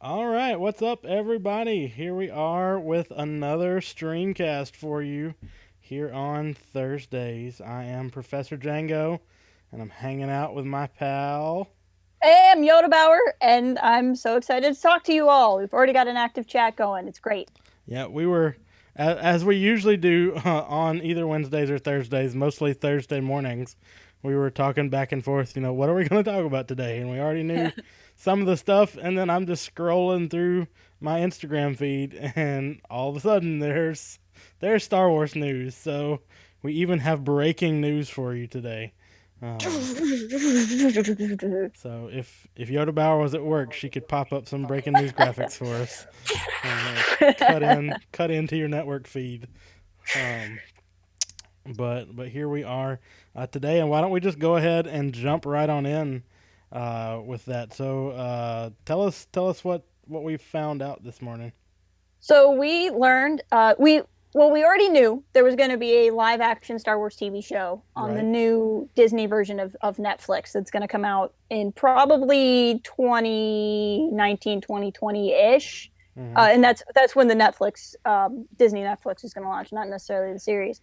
All right, what's up, everybody? Here we are with another streamcast for you here on Thursdays. I am Professor Django, and I'm hanging out with my pal. Hey, I'm Yoda Bauer, and I'm so excited to talk to you all. We've already got an active chat going. It's great. Yeah, we were, as we usually do on either Wednesdays or Thursdays, mostly Thursday mornings, we were talking back and forth, what are we going to talk about today? And we already knew some of the stuff, and then I'm just scrolling through my Instagram feed, and all of a sudden there's Star Wars news. So we even have breaking news for you today. Um, so if Yoda Bauer was at work, she could pop up some breaking news graphics for us and cut into your network feed. Um, but here we are today, and why don't we just go ahead and jump right on in with that? So tell us what we found out this morning. So we learned, we already knew there was going to be a live action Star Wars TV show on the Right. new Disney version of Netflix that's going to come out in probably 2019, 2020 ish. Mm-hmm. And that's when the Disney Netflix is going to launch, not necessarily the series.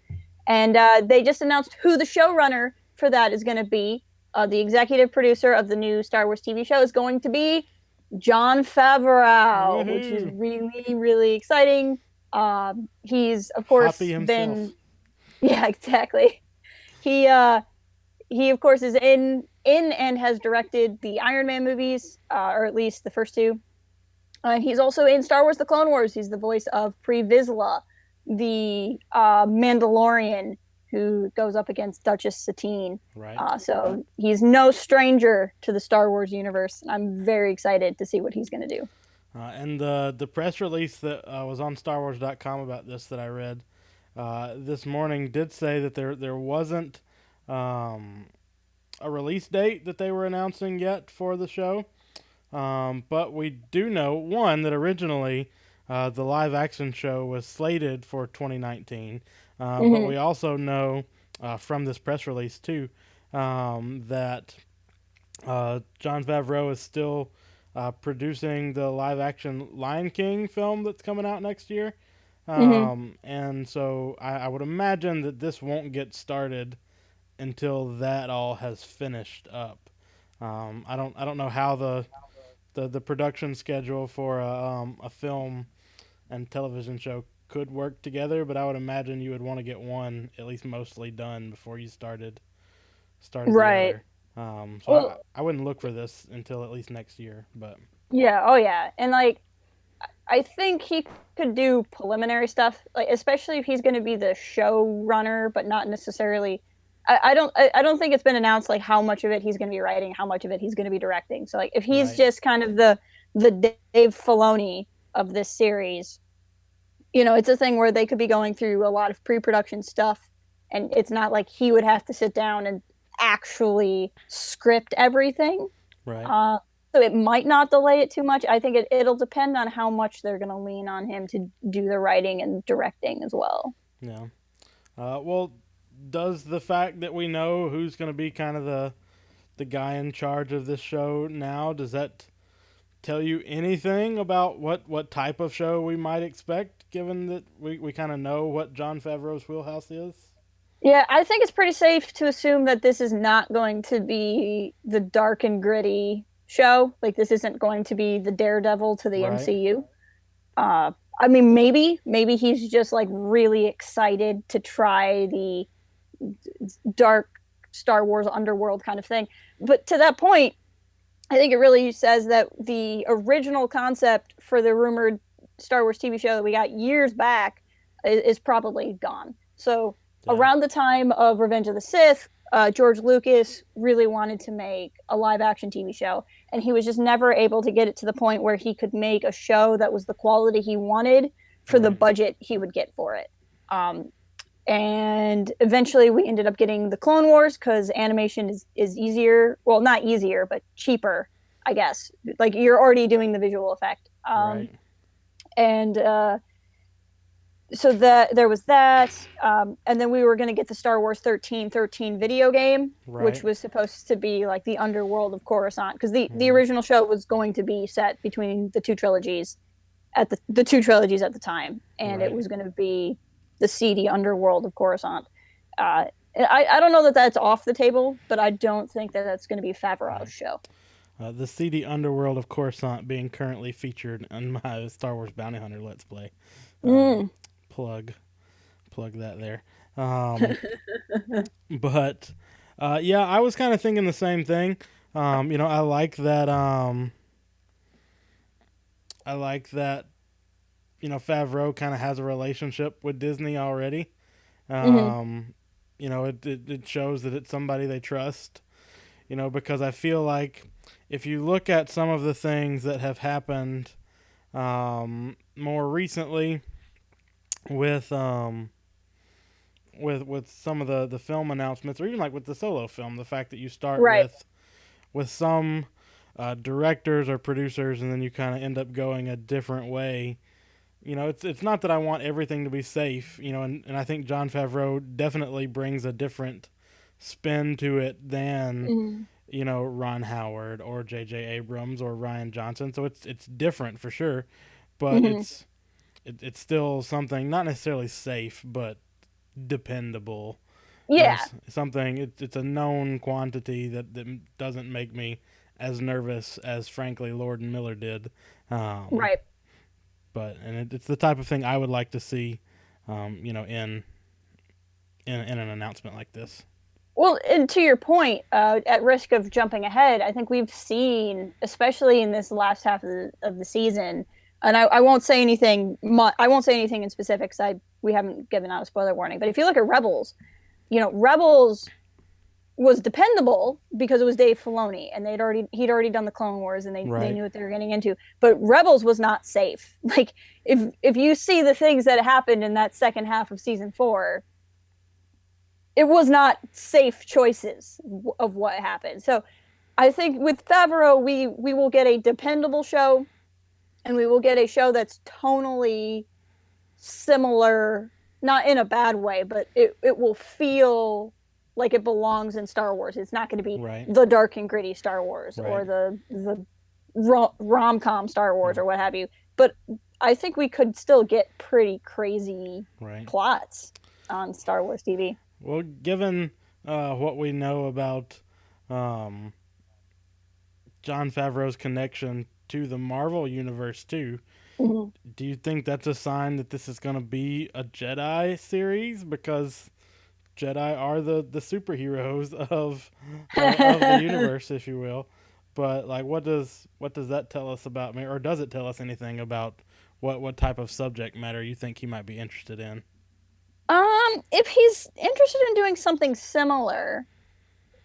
And they just announced who the showrunner for that is going to be. The executive producer of the new Star Wars TV show is going to be Jon Favreau, which is Woohoo! really, really exciting. He's of Hoppy course himself. been, yeah, exactly. He uh, he of course is in and has directed the Iron Man movies, or at least the first two. He's also in Star Wars: The Clone Wars. He's the voice of Pre Vizsla, the Mandalorian who goes up against Duchess Satine. Right. So he's no stranger to the Star Wars universe, and I'm very excited to see what he's going to do. And the press release that was on StarWars.com about this that I read this morning did say that there wasn't um, a release date that they were announcing yet for the show. But we do know, one, that originally the live action show was slated for 2019. But Mm-hmm. we also know from this press release, too, that Jon Favreau is still producing the live action Lion King film that's coming out next year. Mm-hmm. And so I would imagine that this won't get started until that all has finished up. I don't know how the production schedule for a film and television show could work together, but I would imagine you would want to get one at least mostly done before you started the Right. other. So I, Well, I wouldn't look for this until at least next year. But yeah. Oh, yeah. And like, I think he could do preliminary stuff, like especially if he's going to be the showrunner, but not necessarily. I don't think it's been announced like how much of it he's going to be writing, how much of it he's going to be directing. So like, if he's right, just kind of the Dave Filoni of this series, it's a thing where they could be going through a lot of pre-production stuff, and it's not like he would have to sit down and actually script everything. right, uh, so it might not delay it too much. I think it'll depend on how much they're going to lean on him to do the writing and directing as well. yeah. Well, does the fact that we know who's going to be kind of the guy in charge of this show now, does that tell you anything about what type of show we might expect, given that we kind of know what Jon Favreau's wheelhouse is? Yeah, I think it's pretty safe to assume that this is not going to be the dark and gritty show. Like, this isn't going to be the Daredevil to the Right, MCU. Uh, I mean, maybe he's just like really excited to try the dark Star Wars underworld kind of thing. But to that point, I think it really says that the original concept for the rumored Star Wars TV show that we got years back is probably gone. So yeah, around the time of Revenge of the Sith, George Lucas really wanted to make a live action TV show, and he was just never able to get it to the point where he could make a show that was the quality he wanted for the right, budget he would get for it. And eventually we ended up getting the Clone Wars because animation is easier, well, not easier but cheaper, I guess. Like, you're already doing the visual effect. right. And so that there was that, and then we were going to get the Star Wars 1313 video game, which Right. was supposed to be like the underworld of Coruscant, because the Right. original show was going to be set between the two trilogies at the two trilogies at the time, and it Right. was going to be the seedy underworld of Coruscant. I don't know that that's off the table, but I don't think that that's going to be Favreau's Right. show. The seedy underworld of Coruscant being currently featured in my Star Wars Bounty Hunter Let's Play. Um, Mm. plug, plug that there. Um, but yeah, I was kind of thinking the same thing. I like that. I like that. Favreau kind of has a relationship with Disney already. Hmm. Um, it shows that it's somebody they trust. Because I feel like if you look at some of the things that have happened more recently with with some of the film announcements, or even like with the solo film, the fact that you start Right. with some directors or producers, and then you kind of end up going a different way. It's not that I want everything to be safe, and I think Jon Favreau definitely brings a different spin to it than Hmm. Ron Howard or J.J. Abrams or Ryan Johnson. So it's different for sure, but Hmm. it's still something not necessarily safe, but dependable. Yeah. Something it's a known quantity that doesn't make me as nervous as frankly Lord and Miller did. Um, Right. it's the type of thing I would like to see, in an announcement like this. Well, and to your point, at risk of jumping ahead, I think we've seen, especially in this last half of the season, and I won't say anything. I won't say anything in specifics. We haven't given out a spoiler warning, but if you look at Rebels, Rebels was dependable because it was Dave Filoni, and he'd already done the Clone Wars, and they Right. knew what they were getting into. But Rebels was not safe. Like if you see the things that happened in that second half of season 4, it was not safe choices of what happened. So I think with Favreau, we will get a dependable show, and we will get a show that's tonally similar, not in a bad way, but it will feel like it belongs in Star Wars. It's not going to be Right. the dark and gritty Star Wars or Right. the rom com Star Wars Yeah. or what have you. But I think we could still get pretty crazy Right. plots on Star Wars TV. Well, given what we know about um, Jon Favreau's connection to the Marvel universe too, Mm-hmm. do you think that's a sign that this is going to be a Jedi series? Because Jedi are the superheroes of the universe, if you will. But like, what does that tell us about me, or does it tell us anything about what type of subject matter you think he might be interested in? If he's interested in doing something similar,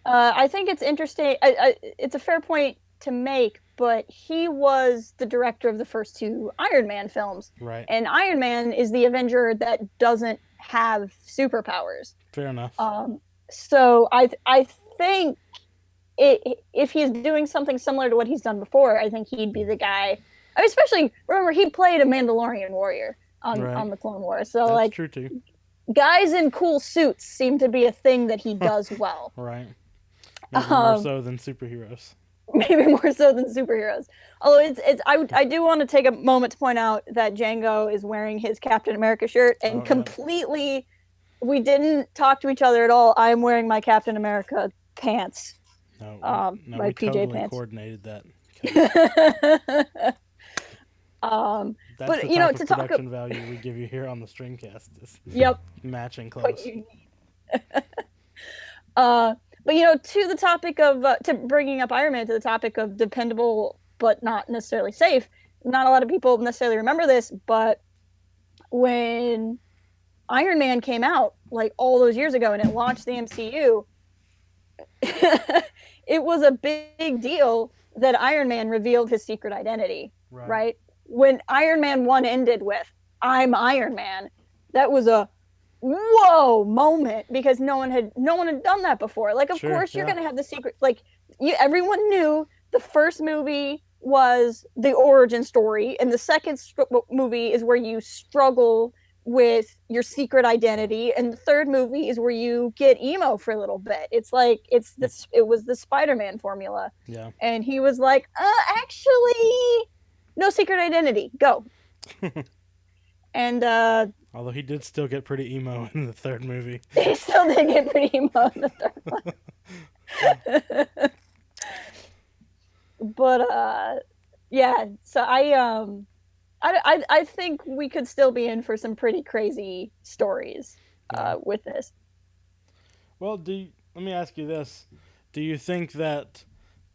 I think it's interesting. It's a fair point to make, but he was the director of the first two Iron Man films, Right. and Iron Man is the Avenger that doesn't have superpowers. Fair enough. Um, so I think if he's doing something similar to what he's done before, I think he'd be the guy. I mean, especially remember he played a Mandalorian warrior Right. on the Clone Wars, so That's like true too. guys in cool suits seem to be a thing that he does well. Right. Maybe more Um, so than superheroes. maybe more so than superheroes. Although I do want to take a moment to point out that Django is wearing his Captain America shirt, and Oh yeah. completely we didn't talk to each other at all. I'm wearing my Captain America pants, No, my we PJ totally pants. coordinated that. 'Cause that's But the type to of talk. production value we give you here on the Streamcast. Is Yep. matching What clothes. you Uh, but to the topic of to bringing up Iron Man, to the topic of dependable but not necessarily safe. Not a lot of people necessarily remember this, but when Iron Man came out like all those years ago and it launched the MCU, it was a big deal that Iron Man revealed his secret identity, Right. right? When Iron Man 1 ended with "I'm Iron Man," that was a whoa moment, because no one had done that before. Like, of Sure. course you're Yeah. gonna have the secret. Like, everyone knew the first movie was the origin story, and the second movie is where you struggle with your secret identity, and the third movie is where you get emo for a little bit. It's like it was the Spider-Man formula. Yeah. And he was like, actually, no secret identity, go. And Although he did still get pretty emo in the third movie. he still did get pretty emo in the third one. But yeah, so I think we could still be in for some pretty crazy stories Yeah. with this. Well, let me ask you this: do you think that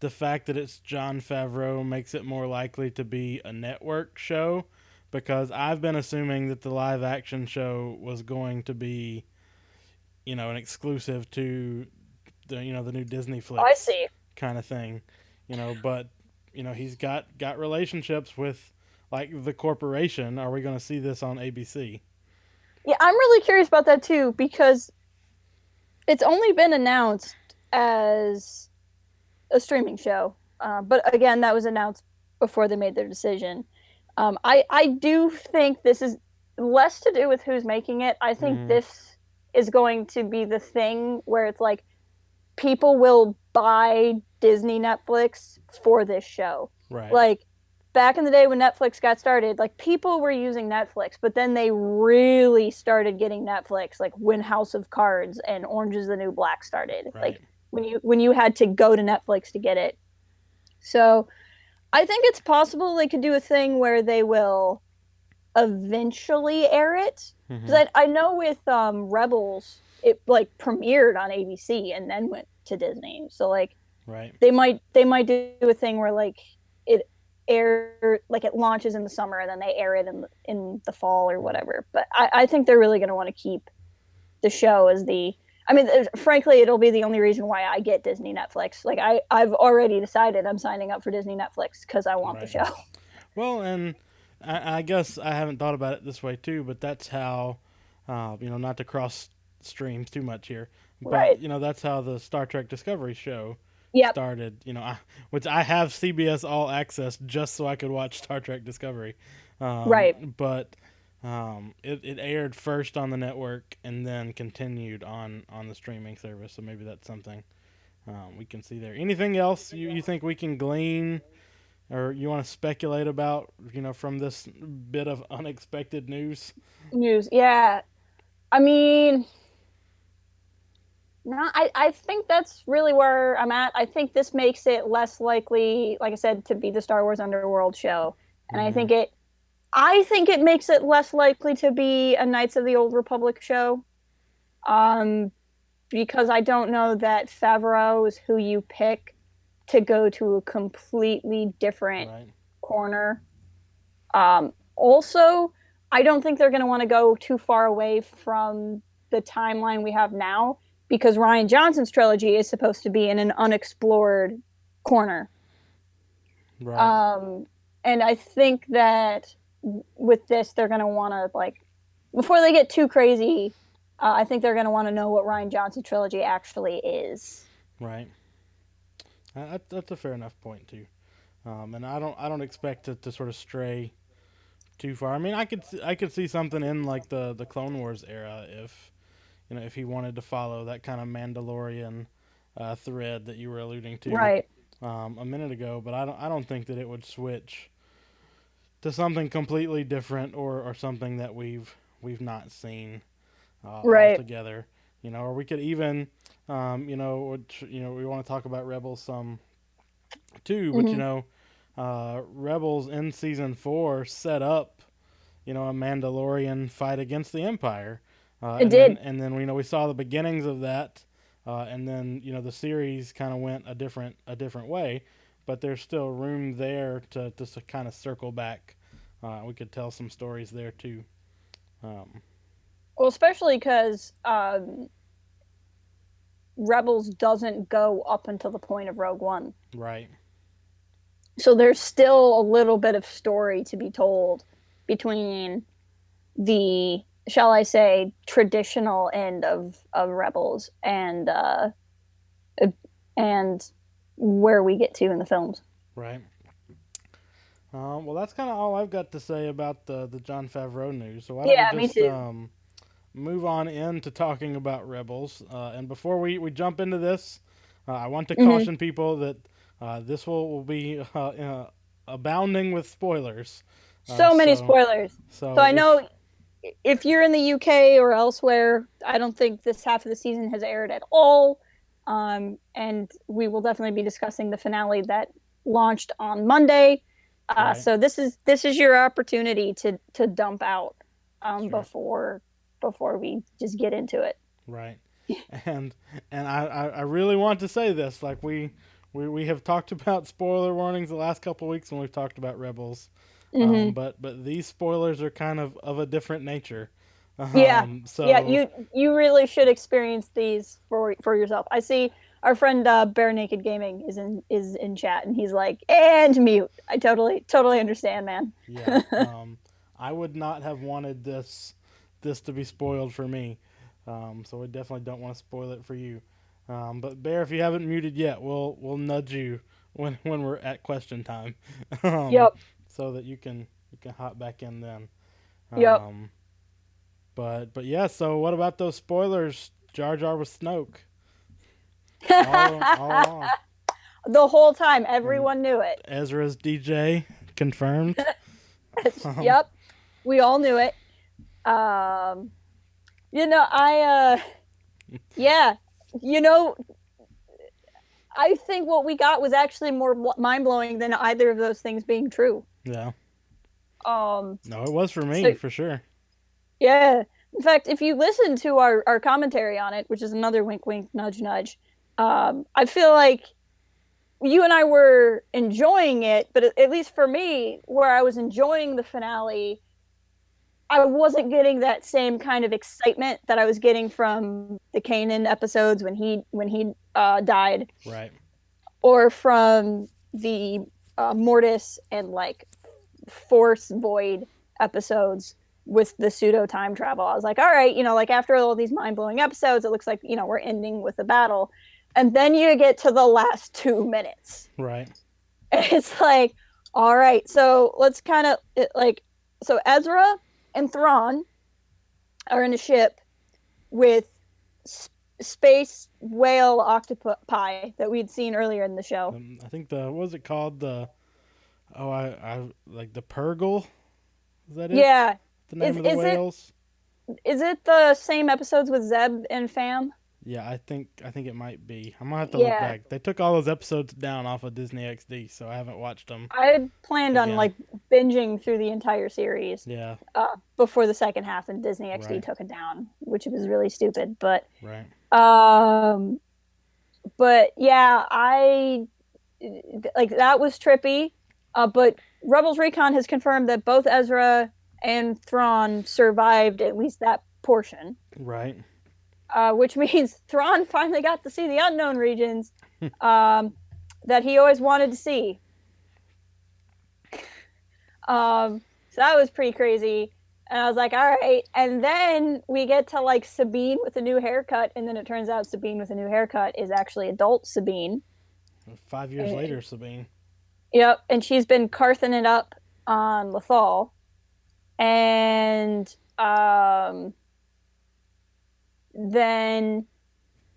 the fact that it's Jon Favreau makes it more likely to be a network show? Because I've been assuming that the live action show was going to be, an exclusive to the new Disney Oh, I flicks see. kind of thing, but he's got relationships with like the corporation. Are we going to see this on ABC? Yeah, I'm really curious about that too, because it's only been announced as a streaming show. But again, that was announced before they made their decision. I do think this is less to do with who's making it. I think Mm-hmm. this is going to be the thing where it's like people will buy Disney Netflix for this show. Right. Like back in the day when Netflix got started, like people were using Netflix, but then they really started getting Netflix like when House of Cards and Orange is the New Black started. Right. Like when you had to go to Netflix to get it. So I think it's possible they could do a thing where they will eventually air it. Mm-hmm. Because I know with Rebels, it like premiered on ABC and then went to Disney. So like Right. they might do a thing where like it like it launches in the summer and then they air it in the fall or whatever. But I think they're really going to want to keep the show as the. I mean, frankly, it'll be the only reason why I get Disney Netflix. Like I've already decided I'm signing up for Disney Netflix because I want the Right. show. Well, and I guess I haven't thought about it this way too, but that's how, not to cross streams too much here, but Right. that's how the Star Trek Discovery show Yep. started. Which I have CBS All Access just so I could watch Star Trek Discovery, Right. but it aired first on the network and then continued on the streaming service. So maybe that's something we can see there. Anything else you think we can glean? Or you want to speculate about, from this bit of unexpected news? News. Yeah. I mean, no, I think that's really where I'm at. I think this makes it less likely, like I said, to be the Star Wars Underworld show. And Mm-hmm. I think it makes it less likely to be a Knights of the Old Republic show. Um, because I don't know that Favreau is who you pick to go to a completely different Right. corner. Also, I don't think they're going to want to go too far away from the timeline we have now because Rian Johnson's trilogy is supposed to be in an unexplored corner. Right. Um, and I think that with this, they're going to want to, like, before they get too crazy, I think they're going to want to know what Rian Johnson's trilogy actually is. Right. That's a fair enough point too. And I don't expect it to sort of stray too far. I mean, I could see something in like the Clone Wars era if he wanted to follow that kind of Mandalorian thread that you were alluding to Right. a minute ago. But I don't think that it would switch to something completely different or something that we've not seen Right. altogether. Or we could even, we want to talk about Rebels some too, but Mm-hmm. Rebels in season 4 set up, a Mandalorian fight against the Empire, It and then did. we saw the beginnings of that, and then the series kind of went a different way, but there's still room there to kind of circle back. We could tell some stories there too. Um, Well, especially because Rebels doesn't go up until the point of Rogue One. right, So there's still a little bit of story to be told between the, shall I say, traditional end of Rebels and where we get to in the films. right. Well, that's kind of all I've got to say about the Jon Favreau news. So why don't we Yeah, me just too. move on into talking about Rebels? And before we jump into this, I want to Hmm. caution people that this will be abounding with spoilers. Uh, So many so spoilers. So so I if know if you're in the UK or elsewhere, I don't think this half of the season has aired at all. And we will definitely be discussing the finale that launched on Monday. right, So this is your opportunity to dump out sure, before we just get into it. right, and I really want to say this. Like we have talked about spoiler warnings the last couple of weeks when we've talked about Rebels. Hmm. But these spoilers are kind of a different nature. Yeah, yeah. So You really should experience these for yourself. I see our friend Bare Naked Gaming is in chat, and he's like, and mute. I totally understand, man. yeah, I would not have wanted this to be spoiled for me. So we definitely don't want to spoil it for you. But Bear, if you haven't muted yet, we'll nudge you when we're at question time, um, Yep, so that you can hop back in then. yep. Um, but yeah. So what about those spoilers? Jar Jar was Snoke all along. The whole time, And everyone knew it. Ezra's DJ confirmed. Um, Yep, we all knew it. Um, I yeah, you know, I think what we got was actually more mind blowing than either of those things being true. yeah. Um, No, it was for so me for sure. yeah. In fact, if you listen to our commentary on it, which is another wink, wink, nudge, nudge, I feel like you and I were enjoying it, but at least for me, where I was enjoying the finale, I wasn't getting that same kind of excitement that I was getting from the Kanan episodes when he died, Right. or from the Mortis and like Force Void episodes with the pseudo time travel. I was like, all right, like after all these mind blowing episodes, it looks like we're ending with a battle, and then you get to the last 2 minutes, Right. and it's like, all right, so let's kind of like, so Ezra and Thrawn are in a ship with space whale octopi that we'd seen earlier in the show. I think the what was it called? The I like the Purgle. Is that it? Yeah, The name is of the is it whales? is it the same episodes with Zeb and Fam? Yeah, I think it might be. I'm gonna have to look Yeah, back. They took all those episodes down off of Disney XD, so I haven't watched them I had planned on again. like binging through the entire series Yeah. before the second half, and Disney XD Right. took it down, which was really stupid. But Right. um, but yeah, I like that was trippy. But Rebels Recon has confirmed that both Ezra and Thrawn survived at least that portion, Right. which means Thrawn finally got to see the unknown regions um, that he always wanted to see. So that was pretty crazy. And I was like, all right. And then we get to like Sabine with a new haircut. And then it turns out Sabine with a new haircut is actually adult Sabine. 5 years And, later, Sabine. yep. And she's been carthing it up on Lothal. And then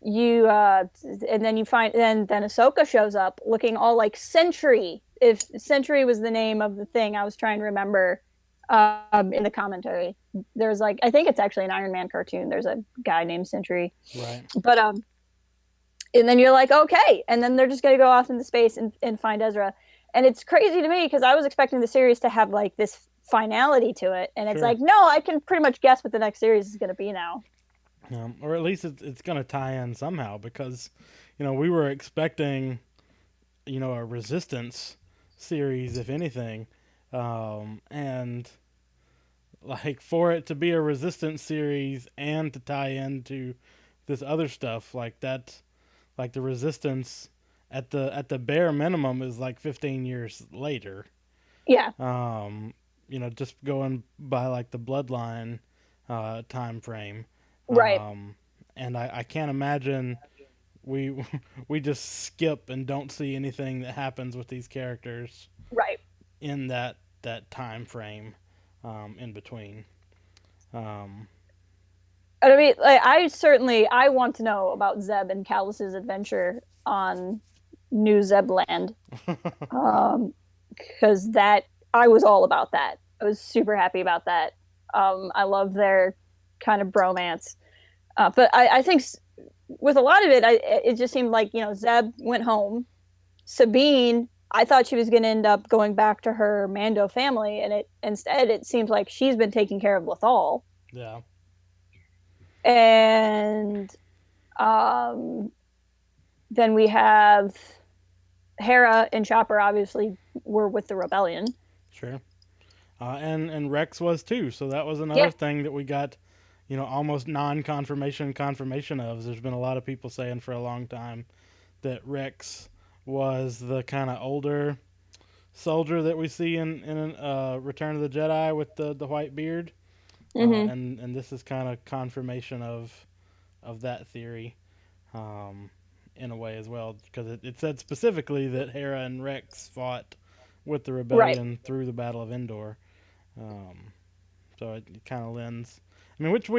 you find then Ahsoka shows up looking all like Sentry. If Sentry was the name of the thing, I was trying to remember in the commentary. There's like, I think it's actually an Iron Man cartoon. There's a guy named Sentry, Right. but and then you're like, okay, and then they're just gonna go off into space and find Ezra, and it's crazy to me because I was expecting the series to have like this finality to it, and it's Sure. like, no, I can pretty much guess what the next series is gonna be now. Or at least it's gonna tie in somehow because, we were expecting, a Resistance series, if anything, and like for it to be a Resistance series and to tie into this other stuff like that, like the Resistance at the bare minimum is like 15 years later. Yeah, Um, just going by like the Bloodline time frame. right, Um, and I can't imagine we we just skip and don't see anything that happens with these characters right. in that time frame in between. Um, I mean, like, I want to know about Zeb and Callus's adventure on New Zebland. Um, because that I was all about that. I was super happy about that. I love their kind of bromance. But I think with a lot of it, it just seemed like, Zeb went home. Sabine, I thought she was going to end up going back to her Mando family, and instead it seems like she's been taking care of Lethal. yeah, And um, then we have Hera and Chopper. Obviously, were with the rebellion. sure. And Rex was too. So that was another Yeah. thing that we got, almost confirmation of. There's been a lot of people saying for a long time that Rex was the kind of older soldier that we see in Return of the Jedi with the white beard, Mm-hmm. and this is kind of confirmation of that theory, um, in a way as well, because it said specifically that Hera and Rex fought with the Right. rebellion through the Battle of Endor. Um, so it kind of lends. I mean, which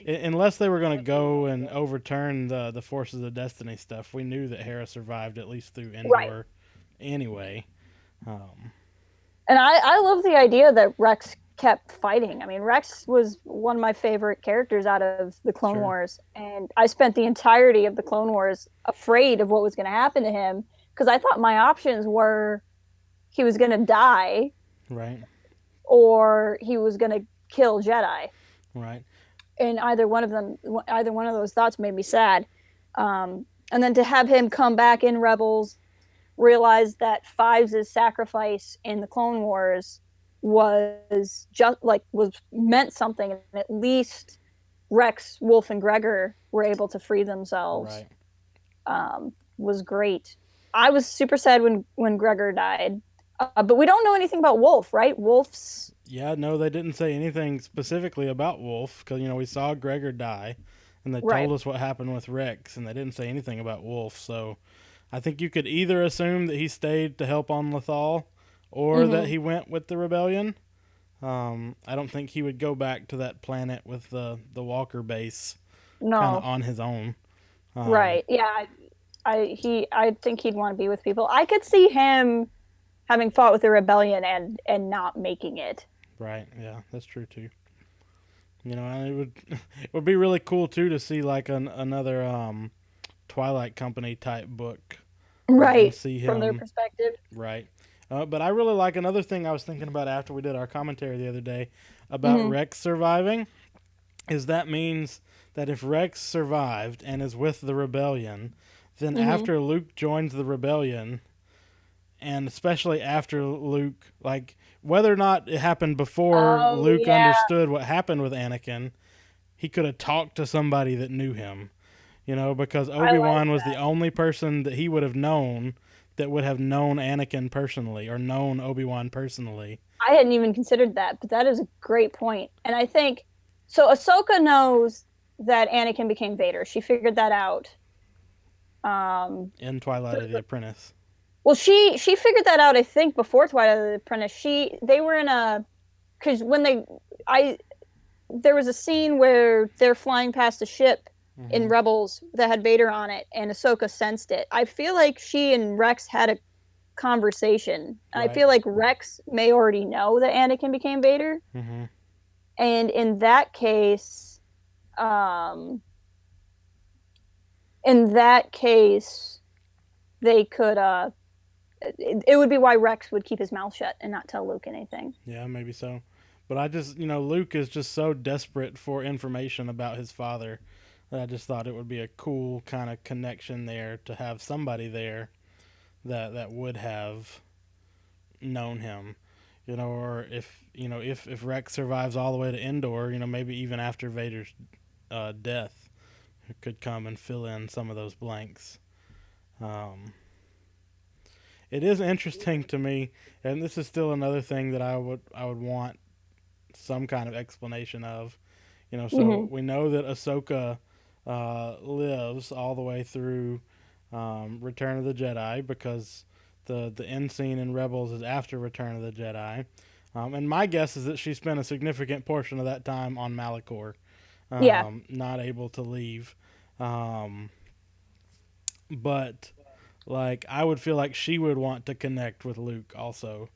unless they were going to go and overturn the Forces of Destiny stuff, we knew that Hera survived at least through Right. Endor anyway. Um, And I love the idea that Rex kept fighting. I mean, Rex was one of my favorite characters out of the Clone sure, Wars, and I spent the entirety of the Clone Wars afraid of what was going to happen to him because I thought my options were he was going to die right, or he was going to kill Jedi, right, and either one of those thoughts made me sad. And then to have him come back in Rebels, realize that Fives' sacrifice in the Clone Wars was just like was meant something, and at least Rex, Wolf, and Gregor were able to free themselves. right. Was great. I was super sad when Gregor died, but we don't know anything about Wolf, right? Wolf's Yeah, no, they didn't say anything specifically about Wolf because we saw Gregor die, and they right. told us what happened with Rex, and they didn't say anything about Wolf. So I think you could either assume that he stayed to help on Lethal, or that Mm-hmm. he went with the rebellion. I don't think he would go back to that planet with the Walker base kind of No, on his own. Um, right? Yeah, I think he'd want to be with people. I could see him having fought with the rebellion and not making it. right? Yeah, that's true too. And it would it would be really cool too to see like another Twilight Company type book, and Right, see from their him perspective. right. But I really like another thing I was thinking about after we did our commentary the other day about Mm-hmm. Rex surviving is that means that if Rex survived and is with the rebellion, then Mm-hmm. after Luke joins the rebellion, and especially after Luke, like whether or not it happened before Oh Luke yeah, understood what happened with Anakin, he could have talked to somebody that knew him, because I like Obi-Wan was the that. only person that he would have known that would have known Anakin personally or known Obi-Wan personally. I hadn't even considered that, but that is a great point. And I think so. Ahsoka knows that Anakin became Vader. She figured that out. Um, In Twilight of the Apprentice. well, she figured that out. I think before Twilight of the Apprentice, they were in a because when I there was a scene where they're flying past a ship in Mm-hmm. Rebels that had Vader on it, and Ahsoka sensed it. I feel like she and Rex had a conversation. I Right. feel like Rex may already know that Anakin became Vader, Mm-hmm. and um, in that case, they could. It would be why Rex would keep his mouth shut and not tell Luke anything. Yeah, maybe so. But I just, Luke is just so desperate for information about his father that I just thought it would be a cool kind of connection there to have somebody there that would have known him. Or if Rex survives all the way to Endor, maybe even after Vader's death, could come and fill in some of those blanks. Um, it is interesting to me, and this is still another thing that I would want some kind of explanation of. So Mm-hmm. we know that Ahsoka lives all the way through Return of the Jedi because the end scene in Rebels is after Return of the Jedi. And my guess is that she spent a significant portion of that time on Malachor, Yeah. not able to leave. Um, but like I would feel like she would want to connect with Luke also.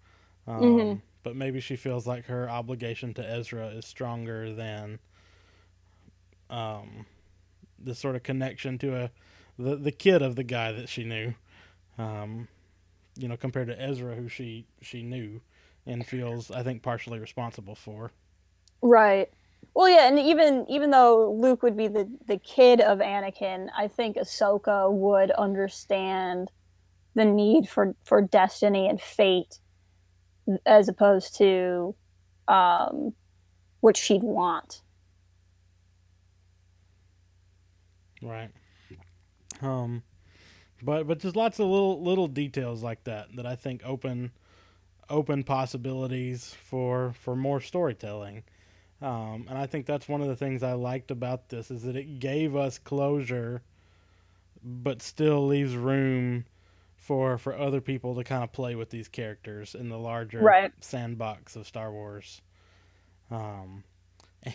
Hmm. But maybe she feels like her obligation to Ezra is stronger than um, the sort of connection to the kid of the guy that she knew. Um, compared to Ezra, who she knew and feels, I think, partially responsible for. Right. Well, yeah, and even though Luke would be the kid of Anakin, I think Ahsoka would understand the need for destiny and fate as opposed to um, what she'd want. Right. Um, but there's lots of little details like that I think open possibilities for more storytelling. And I think that's one of the things I liked about this is that it gave us closure, but still leaves room for other people to kind of play with these characters in the larger Right. sandbox of Star Wars. Um,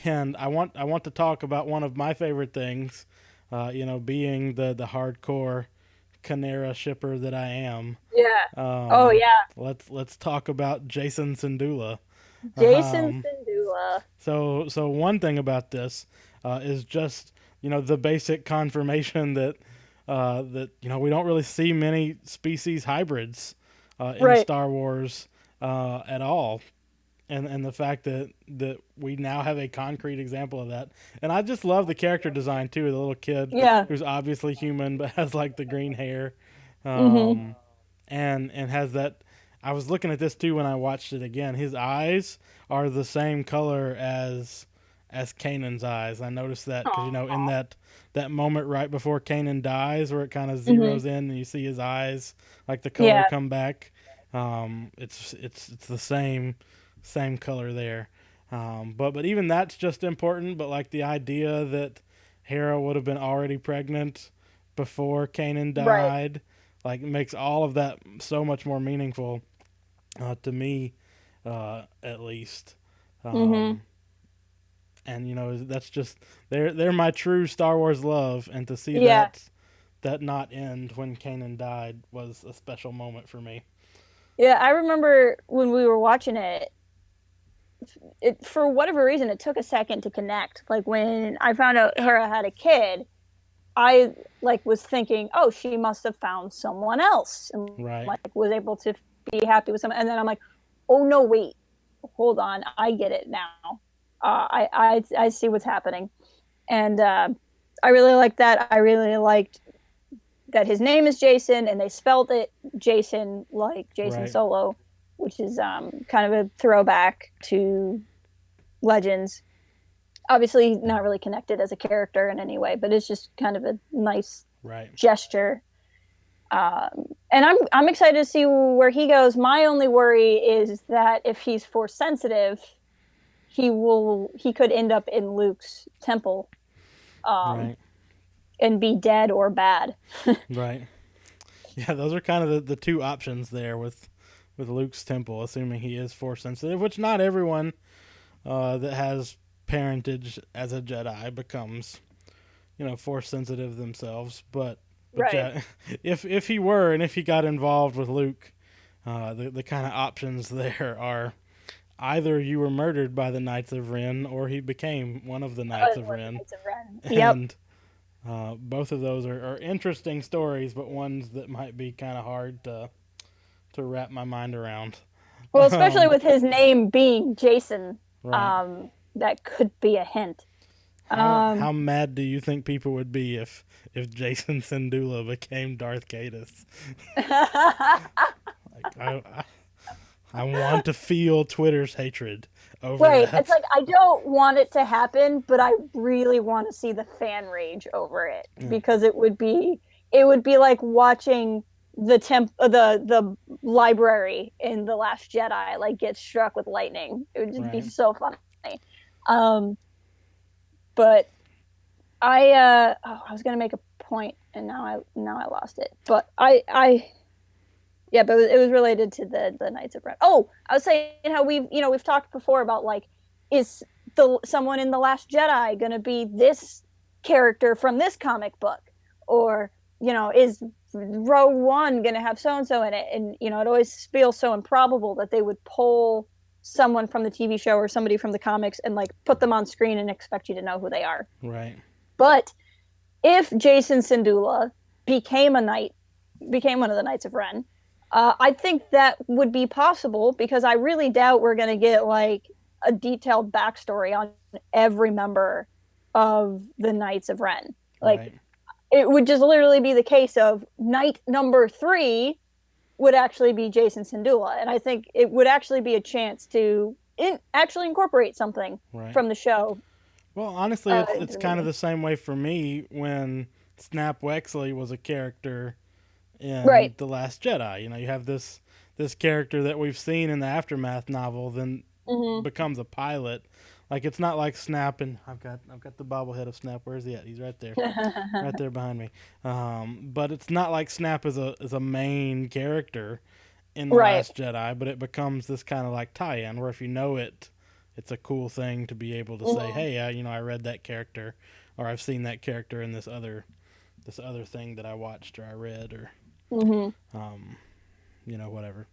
and I want to talk about one of my favorite things, being the hardcore Canera shipper that I am. Yeah. Oh Um, yeah. let's talk about Jason Sindula. Jason Um, Syndulla. so one thing about this is just the basic confirmation that we don't really see many species hybrids in Right. Star Wars at all, and the fact that we now have a concrete example of that. And I just love the character design too. The little kid Yeah. who's obviously human but has like the green hair, Mm-hmm. um, and has that. I was looking at this too when I watched it again. His eyes are the same color as Kanan's eyes. I noticed that because in that moment right before Kanan dies, where it kind of Mm-hmm. zeroes in and you see his eyes, like the color Yeah. come back. It's the same color there. But even that's just important. But like the idea that Hera would have been already pregnant before Kanan Right. died, like makes all of that so much more meaningful to me, at least. Mm-hmm. Um, and that's just they're my true Star Wars love, and to see Yeah. that not end when Kanan died was a special moment for me. Yeah. I remember when we were watching it, it for whatever reason it took a second to connect. Like when I found out Hera had a kid, I like was thinking, oh, she must have found someone else and Right, like was able to be happy with someone. And then I'm like, oh no, wait, hold on, I get it now. I see what's happening, and I really liked that. I really liked that his name is Jason, and they spelled it Jason like Jason right, Solo, which is kind of a throwback to Legends. Obviously, not really connected as a character in any way, but it's just kind of a nice right. gesture. And I'm excited to see where he goes. My only worry is that if he's force sensitive, he could end up in Luke's temple, um, Right. and be dead or bad. Right. Yeah, those are kind of the two options there with Luke's temple, assuming he is force sensitive, which not everyone that has parentage as a Jedi becomes, force sensitive themselves. But Right. yeah, if he were and if he got involved with Luke, the kind of options there are either you were murdered by the Knights of Ren or he became one of the Knights of One of the Ren, Knights of Ren. Yep. and both of those are interesting stories, but ones that might be kind of hard to wrap my mind around. Well, especially Um, with his name being Jason, right. that could be a hint. How Um, mad do you think people would be if Jason Sindula became Darth Cadus? Like I want to feel Twitter's hatred over right. It's that. like I don't want it to happen, but I really want to see the fan rage over it Yeah. because it would be like watching the library in The Last Jedi like get struck with lightning. It would just be Right. so funny. Um, but I was gonna make a point and now I lost it. But I Yeah, but it was related to the Knights of Ren. Oh, I was saying how we've talked before about like, is the someone in the Last Jedi going to be this character from this comic book, or is Rogue One going to have so and so in it? And it always feels so improbable that they would pull someone from the TV show or somebody from the comics and like put them on screen and expect you to know who they are. Right. But if Jason Syndulla became a knight, became one of the Knights of Ren, I think that would be possible because I really doubt we're going to get like a detailed backstory on every member of the Knights of Ren. Like, Right. it would just literally be the case of knight number 3 would actually be Jason Syndulla, and I think it would actually be a chance to actually incorporate something Right. from the show. Well, honestly, Into it's the kind of movie. the same way for me when Snap Wexley was a character in Right. The Last Jedi. You have this character that we've seen in the Aftermath novel, then Mm-hmm. becomes a pilot. Like, it's not like Snap, and I've got the bobblehead of Snap. Where's he at? He's right there, right there behind me. But it's not like Snap is a main character in The Right. Last Jedi, but it becomes this kind of like tie-in where if you know it, it's a cool thing to be able to say, Mm-hmm. hey, I read that character, or I've seen that character in this other thing that I watched or I read or Mm-hmm. um, whatever.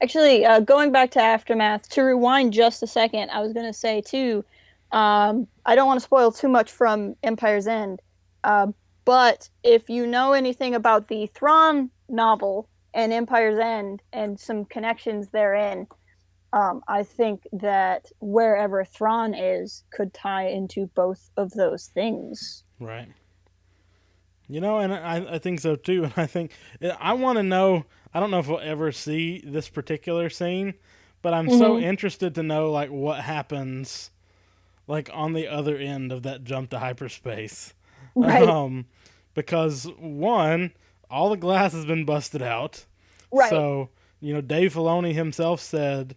Actually, going back to Aftermath, to rewind just a second, I was going to say too, I don't want to spoil too much from Empire's End, uh, but if you know anything about the Thrawn novel and Empire's End and some connections therein, I think that wherever Thrawn is could tie into both of those things. Right. And I think so too. And I think I want to know. I don't know if we'll ever see this particular scene, but I'm so Mm-hmm. interested to know like what happens like on the other end of that jump to hyperspace. Right, Um, because one, all the glass has been busted out. right, So Dave Filoni himself said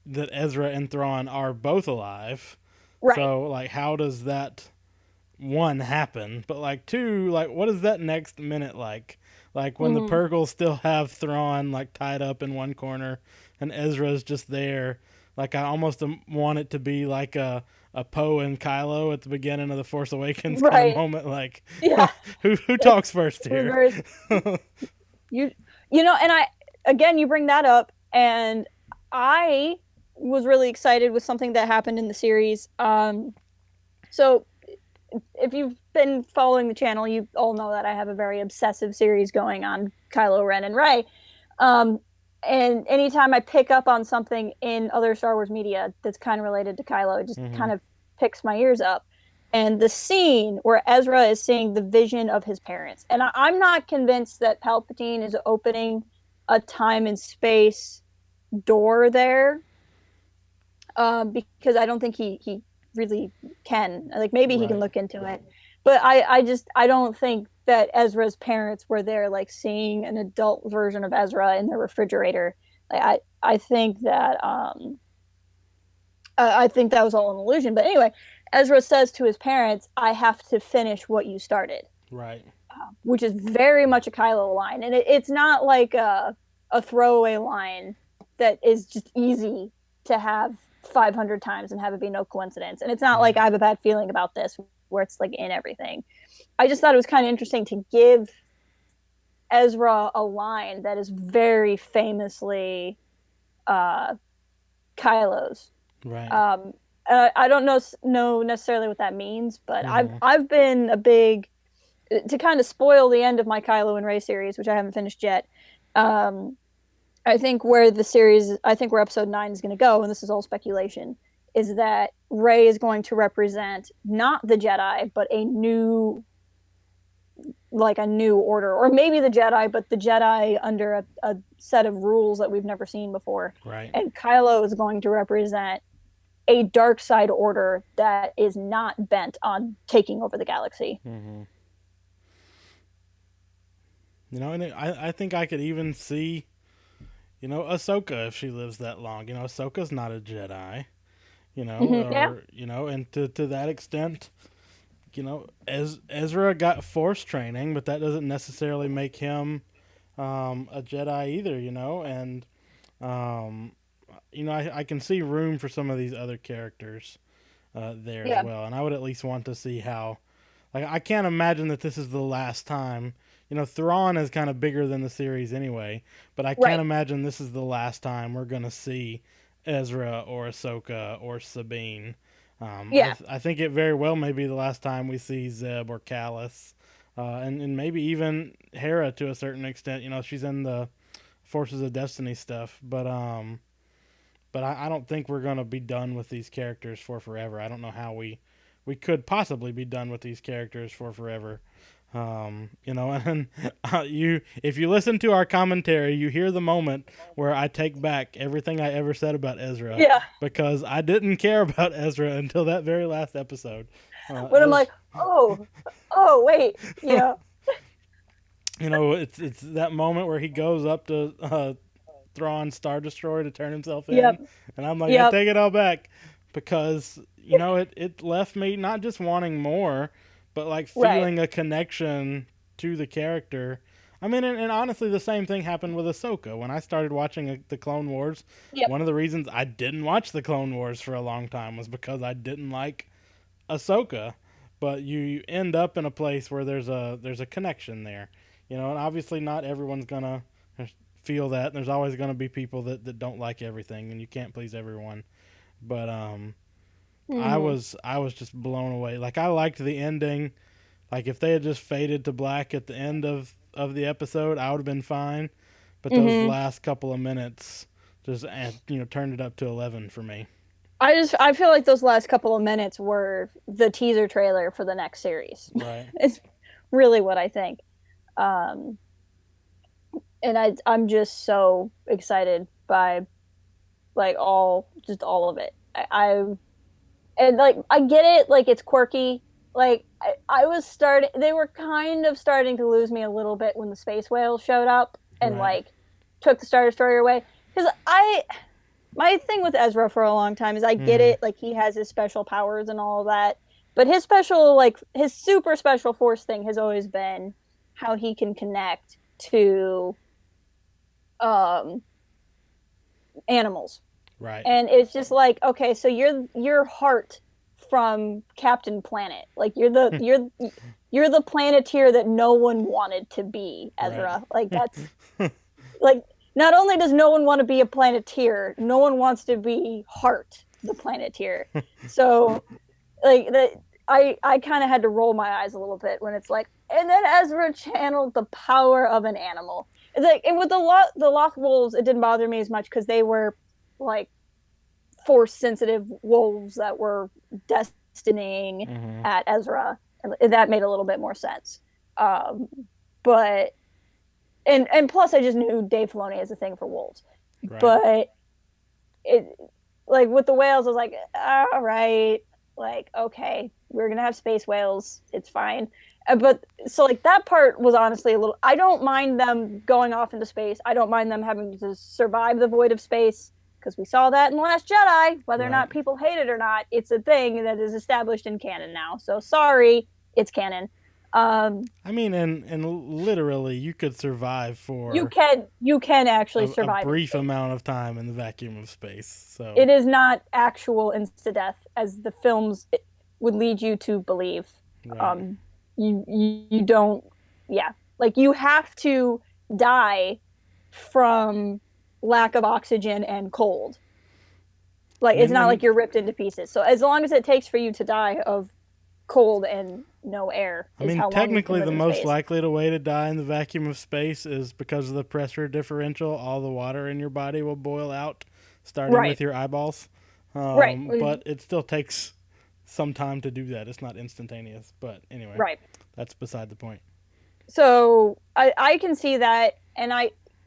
that Ezra and Thrawn are both alive. right. So like, how does that one happen? But like two, like what is that next minute like? Like when the Mm-hmm. Purgles still have Thrawn like tied up in one corner, and Ezra's just there. Like I almost want it to be like a Poe and Kylo at the beginning of the Force Awakens kind of Right. moment. Like Yeah. who Like talks first here? reverse. You and I, again, you bring that up, and I was really excited with something that happened in the series. So if you've been following the channel, you all know that I have a very obsessive series going on Kylo Ren and Rey. Um, and anytime I pick up on something in other Star Wars media that's kind of related to Kylo, it just Mm-hmm. kind of picks my ears up. And the scene where Ezra is seeing the vision of his parents, and I'm not convinced that Palpatine is opening a time and space door there, because I don't think he really can. Like maybe he can Right. look into it, but I don't think that Ezra's parents were there, like seeing an adult version of Ezra in the refrigerator. Like I think that I think that was all an illusion. But anyway, Ezra says to his parents, "I have to finish what you started," Right. which is very much a Kylo line, and it's not like a throwaway line that is just easy to have 500 times and have it be no coincidence. And it's not like Right. I have a bad feeling about this where it's like in everything. I just thought it was kind of interesting to give Ezra a line that is very famously uh, Kylo's. Right. Um, I don't know necessarily what that means, but Mm-hmm. I've been a big, to kind of spoil the end of my Kylo and Rey series, which I haven't finished yet. Um, I think where episode 9 is going to go, and this is all speculation, is that Rey is going to represent not the Jedi, but a new order, or maybe the Jedi, but the Jedi under a set of rules that we've never seen before. Right. And Kylo is going to represent a dark side order that is not bent on taking over the galaxy. Mm-hmm. And I think I could even see Ahsoka if she lives that long. Ahsoka's not a Jedi. Mm-hmm. Yeah. Or and to that extent, Ezra got Force training, but that doesn't necessarily make him a Jedi either, and um, I can see room for some of these other characters there as Yeah. well, and I would at least want to see how. Like, I can't imagine that this is the last time. Thrawn is kind of bigger than the series anyway, but I can't Right. imagine this is the last time we're gonna see Ezra or Ahsoka or Sabine. Yeah. I think it very well may be the last time we see Zeb or Callus, and maybe even Hera to a certain extent. She's in the Forces of Destiny stuff, but I don't think we're gonna be done with these characters for forever. I don't know how we could possibly be done with these characters for forever. And you if you listen to our commentary, you hear the moment where I take back everything I ever said about Ezra Yeah. because I didn't care about Ezra until that very last episode. When I'm Ez- like, oh, oh, wait, it's that moment where he goes up to Thrawn's Star Destroyer to turn himself yep, in, and I'm like, I yep, take it all back because it left me not just wanting more, but like right, feeling a connection to the character. I mean, and honestly, the same thing happened with Ahsoka. When I started watching the Clone Wars, yep, one of the reasons I didn't watch the Clone Wars for a long time was because I didn't like Ahsoka. But you end up in a place where there's a connection there, and obviously not everyone's gonna feel that. There's always gonna be people that don't like everything, and you can't please everyone. But mm-hmm, I was just blown away. Like, I liked the ending. Like, if they had just faded to black at the end of the episode, I would have been fine. But those mm-hmm. last couple of minutes just turned it up to 11 for me. I feel like those last couple of minutes were the teaser trailer for the next series. Right. It's really what I think. Um, and I'm just so excited by like all of it. And like I get it, like it's quirky. Like I was starting, they were kind of starting to lose me a little bit when the space whales showed up and Right. like took the Star Destroyer away. Because my thing with Ezra for a long time is I get Mm-hmm. it, like he has his special powers and all of that, but his special, like his super special force thing has always been how he can connect to um animals. Right. And it's just like, okay, so you're Heart from Captain Planet. Like you're the planeteer that no one wanted to be, Right. Ezra. Like that's like not only does no one want to be a planeteer, no one wants to be Heart, the planeteer. So like that I kind of had to roll my eyes a little bit when it's like, and then Ezra channeled the power of an animal. It's like, and with the Loth wolves, it didn't bother me as much because they were like force sensitive wolves that were destining Mm-hmm. at Ezra, and that made a little bit more sense. Um, but and plus, I just knew Dave Filoni has a thing for wolves, Right. but it like with the whales, I was like, all right, like okay, we're gonna have space whales, it's fine. But so like that part was honestly a little. I don't mind them going off into space. I don't mind them having to survive the void of space because we saw that in the Last Jedi. Whether or Right. not people hate it or not, it's a thing that is established in canon now. So sorry, it's canon. Um, I mean, and literally, you could survive for you can actually a survive in brief space. amount of time in the vacuum of space. So, It is not actual insta death as the films would lead you to believe. right. Um, you don't, yeah, like you have to die from lack of oxygen and cold. I Like it's mean, not like and you're ripped into pieces. So as long as it takes for you to die of cold and no air I is mean, how long you can technically, live the in most space. likely to way to die in the vacuum of space is because of the pressure differential. All the water in your body will boil out, starting Right. with your eyeballs. Right. But it still takes some time to do that. It's not instantaneous. But anyway, Right. that's beside the point. So I can see that, and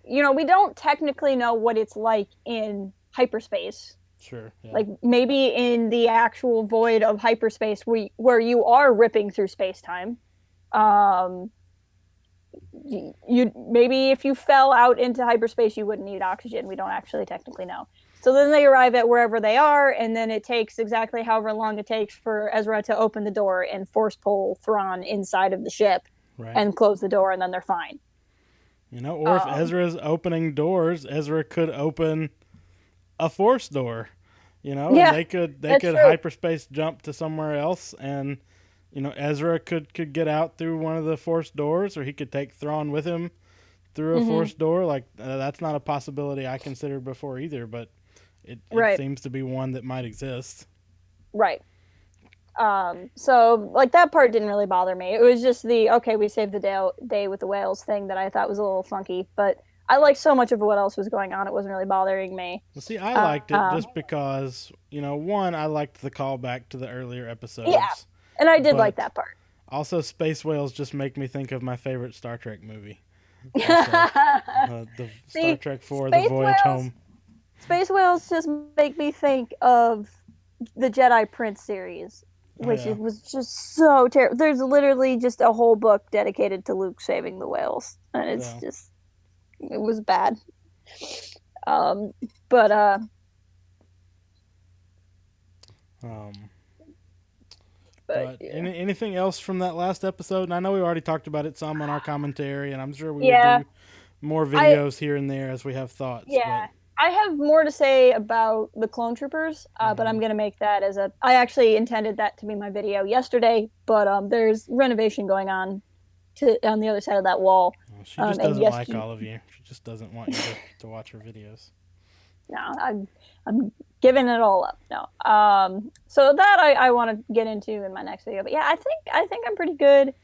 we don't technically know what it's like in hyperspace. Sure. Yeah. Like maybe in the actual void of hyperspace, where you are ripping through space time. Um, you maybe if you fell out into hyperspace, you wouldn't need oxygen. We don't actually technically know. So then they arrive at wherever they are, and then it takes exactly however long it takes for Ezra to open the door and force pull Thrawn inside of the ship Right. and close the door, and then they're fine. Or if Ezra's opening doors, Ezra could open a force door, and Yeah, they could that's true. hyperspace jump to somewhere else, and Ezra could get out through one of the force doors, or he could take Thrawn with him through a Hmm. force door. Like that's not a possibility I considered before either, but it Right, seems to be one that might exist. right. So like that part didn't really bother me. It was just the okay, we saved the day with the whales thing that I thought was a little funky, but I liked so much of what else was going on, it wasn't really bothering me. Well, see, I liked it Um, just because one, I liked the callback to the earlier yeah, episodes, and I did like but that part. also space whales just make me think of my favorite Star Trek movie. Also, the Star See, Trek 4, The space Voyage whales, Home. space whales just make me think of the Jedi Prince series, Oh which yeah, it was just so terrible. There's literally just a whole book dedicated to Luke saving the whales, and it's yeah. just it was bad. Um, but Um, but but yeah, anything else from that last episode? And I know we already talked about it some on our commentary, and I'm sure we will yeah, do more I videos here and there as we have thoughts. yeah. But I have more to say about the clone troopers, but I'm mhm. gonna make that as a. I actually intended that to be my video yesterday, but there's renovation going on the other side of that wall, Well, she just and doesn't yes, like all of you. She just doesn't want you to watch her videos. no, I'm giving it all up. No, so that I want to get into in my next video, but yeah, I think I'm pretty good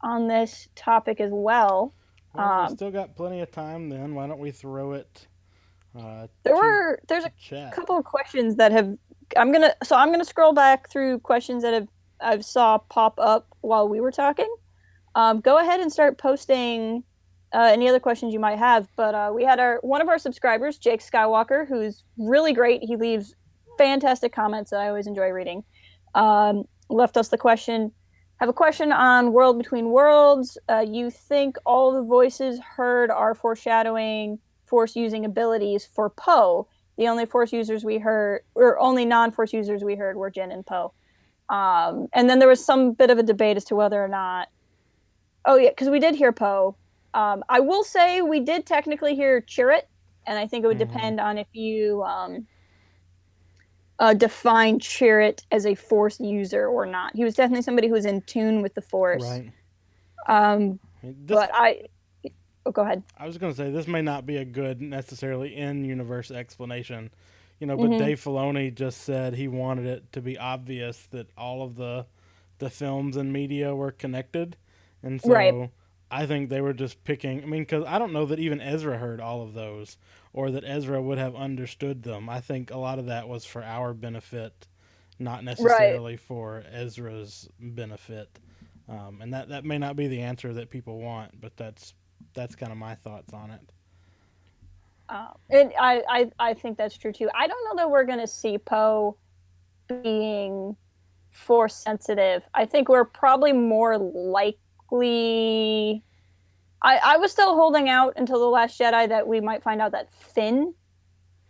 on this topic as well. Well, we Um, still got plenty of time. Then why don't we throw it there's to a chat? couple of questions that have I'm gonna scroll back through questions that have I've saw pop up while we were talking. Go ahead and start posting any other questions you might have. But we had our one of our subscribers, Jake Skywalker, who's really great. He leaves fantastic comments that I always enjoy reading. Left us the question. Have a question on World Between Worlds. You think all the voices heard are foreshadowing Force using abilities for Poe? The only Force users we heard, or only non-Force users we heard, were Jin and Poe. And then there was some bit of a debate as to whether or not. Oh yeah, because we did hear Poe. I will say we did technically hear Chirrut, and I think it would Hmm. depend on if you define Chirrut as a Force user or not. He was definitely somebody who was in tune with the Force. Right. Um, This but oh, go ahead. I was going to say this may not be a good necessarily in-universe explanation, but Hmm. Dave Filoni just said he wanted it to be obvious that all of the films and media were connected, and Right, so I think they were just picking. I mean, because I don't know that even Ezra heard all of those, or that Ezra would have understood them. I think a lot of that was for our benefit, not right. necessarily for Ezra's benefit. And that may not be the answer that people want, but that's kind of my thoughts on it. And I think that's true too. I don't know that we're going to see Poe being Force sensitive. I think we're probably more likely. I was still holding out until the Last Jedi that we might find out that Finn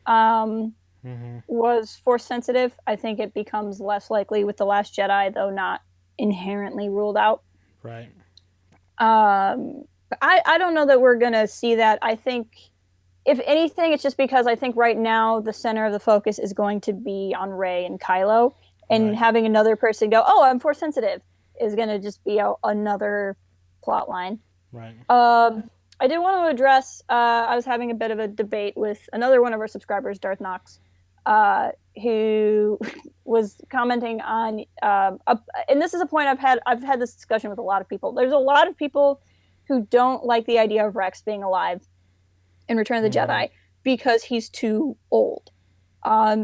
um, Mm-hmm. was Force sensitive. I think it becomes less likely with the Last Jedi, though not inherently ruled out. Right. I don't know that we're gonna see that. I think if anything, it's just because I think right now the center of the focus is going to be on Rey and Kylo, and Right. having another person go, "Oh, I'm Force sensitive," is gonna just be another plot line. Right. I did want to address. I was having a bit of a debate with another one of our subscribers, Darth Knox, who was commenting on. And this is a point I've had this discussion with a lot of people. There's a lot of people who don't like the idea of Rex being alive in Return of the Mm-hmm. Jedi because he's too old.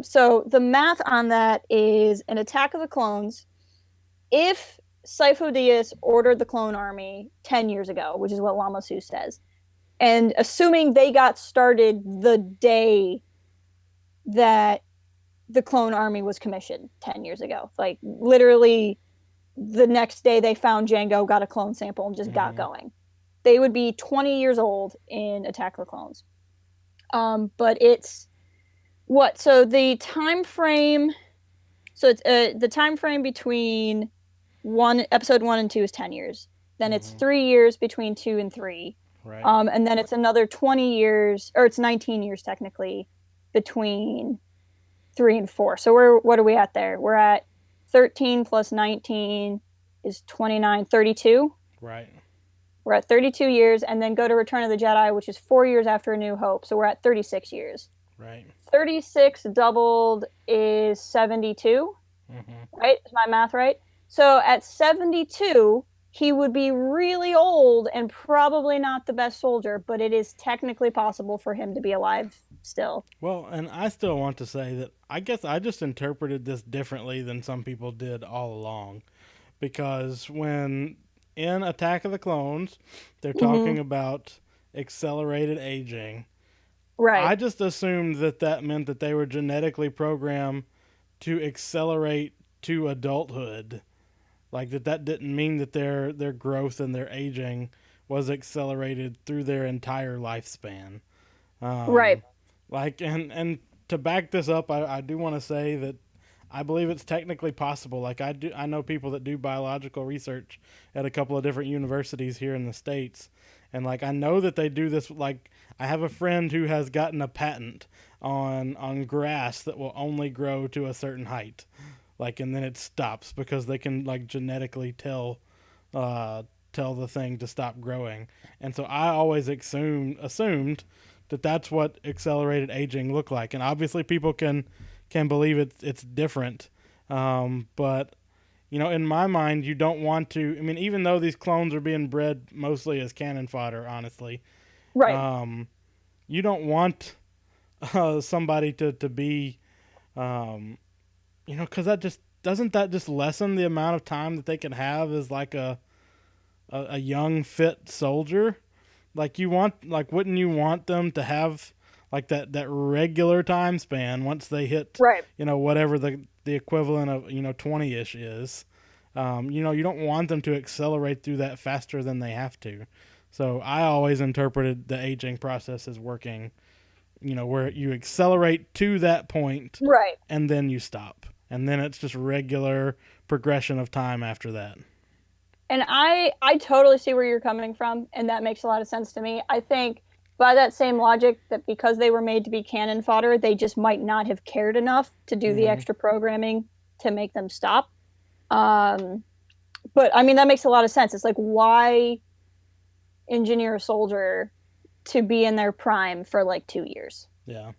So the math on that is an Attack of the Clones. If Sifo Dyas ordered the clone army 10 years ago, which is what Lama Su says, and assuming they got started the day that the clone army was commissioned 10 years ago, like literally the next day they found Django, got a clone sample, and just got Mm-hmm. going, they would be 20 years old in Attack of the Clones. But it's what? So the time frame. So it's the time frame between episode 1 and 2 is 10 years. Then it's Mm-hmm. 3 years between 2 and 3. Right. And then it's another 20 years, or it's 19 years technically, between 3 and 4. So what are we at there? We're at 13 plus 19 is 29, 32. Right. We're at 32 years, and then go to Return of the Jedi, which is 4 years after A New Hope. So we're at 36 years. Right. 36 doubled is 72, Mm-hmm. right? Is my math right? So at 72, he would be really old and probably not the best soldier, but it is technically possible for him to be alive still. Well, and I still want to say that I guess I just interpreted this differently than some people did all along. Because when in Attack of the Clones, they're Mm-hmm. talking about accelerated aging, Right. I just assumed that that meant that they were genetically programmed to accelerate to adulthood. Like that didn't mean that their growth and their aging was accelerated through their entire lifespan. Right. Um, and to back this up, I do want to say that I believe it's technically possible. Like I know people that do biological research at a couple of different universities here in the states, and like I know that they do this. Like I have a friend who has gotten a patent on grass that will only grow to a certain height, like and then it stops because they can like genetically uh, tell the thing to stop growing. And so I always assumed that that's what accelerated aging looked like. And obviously, people can believe it's different, but you know, in my mind, you don't want to. I mean, even though these clones are being bred mostly as cannon fodder, honestly, Right. um, you don't want somebody to be, um, you know, because that just doesn't that just lessen the amount of time that they can have as like a young fit soldier. Like you want, like wouldn't you want them to have like that regular time span once they hit, Right. you know, whatever the equivalent of, you know, 20ish is. You know, you don't want them to accelerate through that faster than they have to. So I always interpreted the aging process as working, you know, where you accelerate to that point Right. and then you stop. And then it's just regular progression of time after that. And I totally see where you're coming from, and that makes a lot of sense to me. I think by that same logic that because they were made to be cannon fodder, they just might not have cared enough to do the Mm-hmm. extra programming to make them stop. Um, but I mean that makes a lot of sense. It's like why engineer a soldier to be in their prime for like 2 years? Yeah.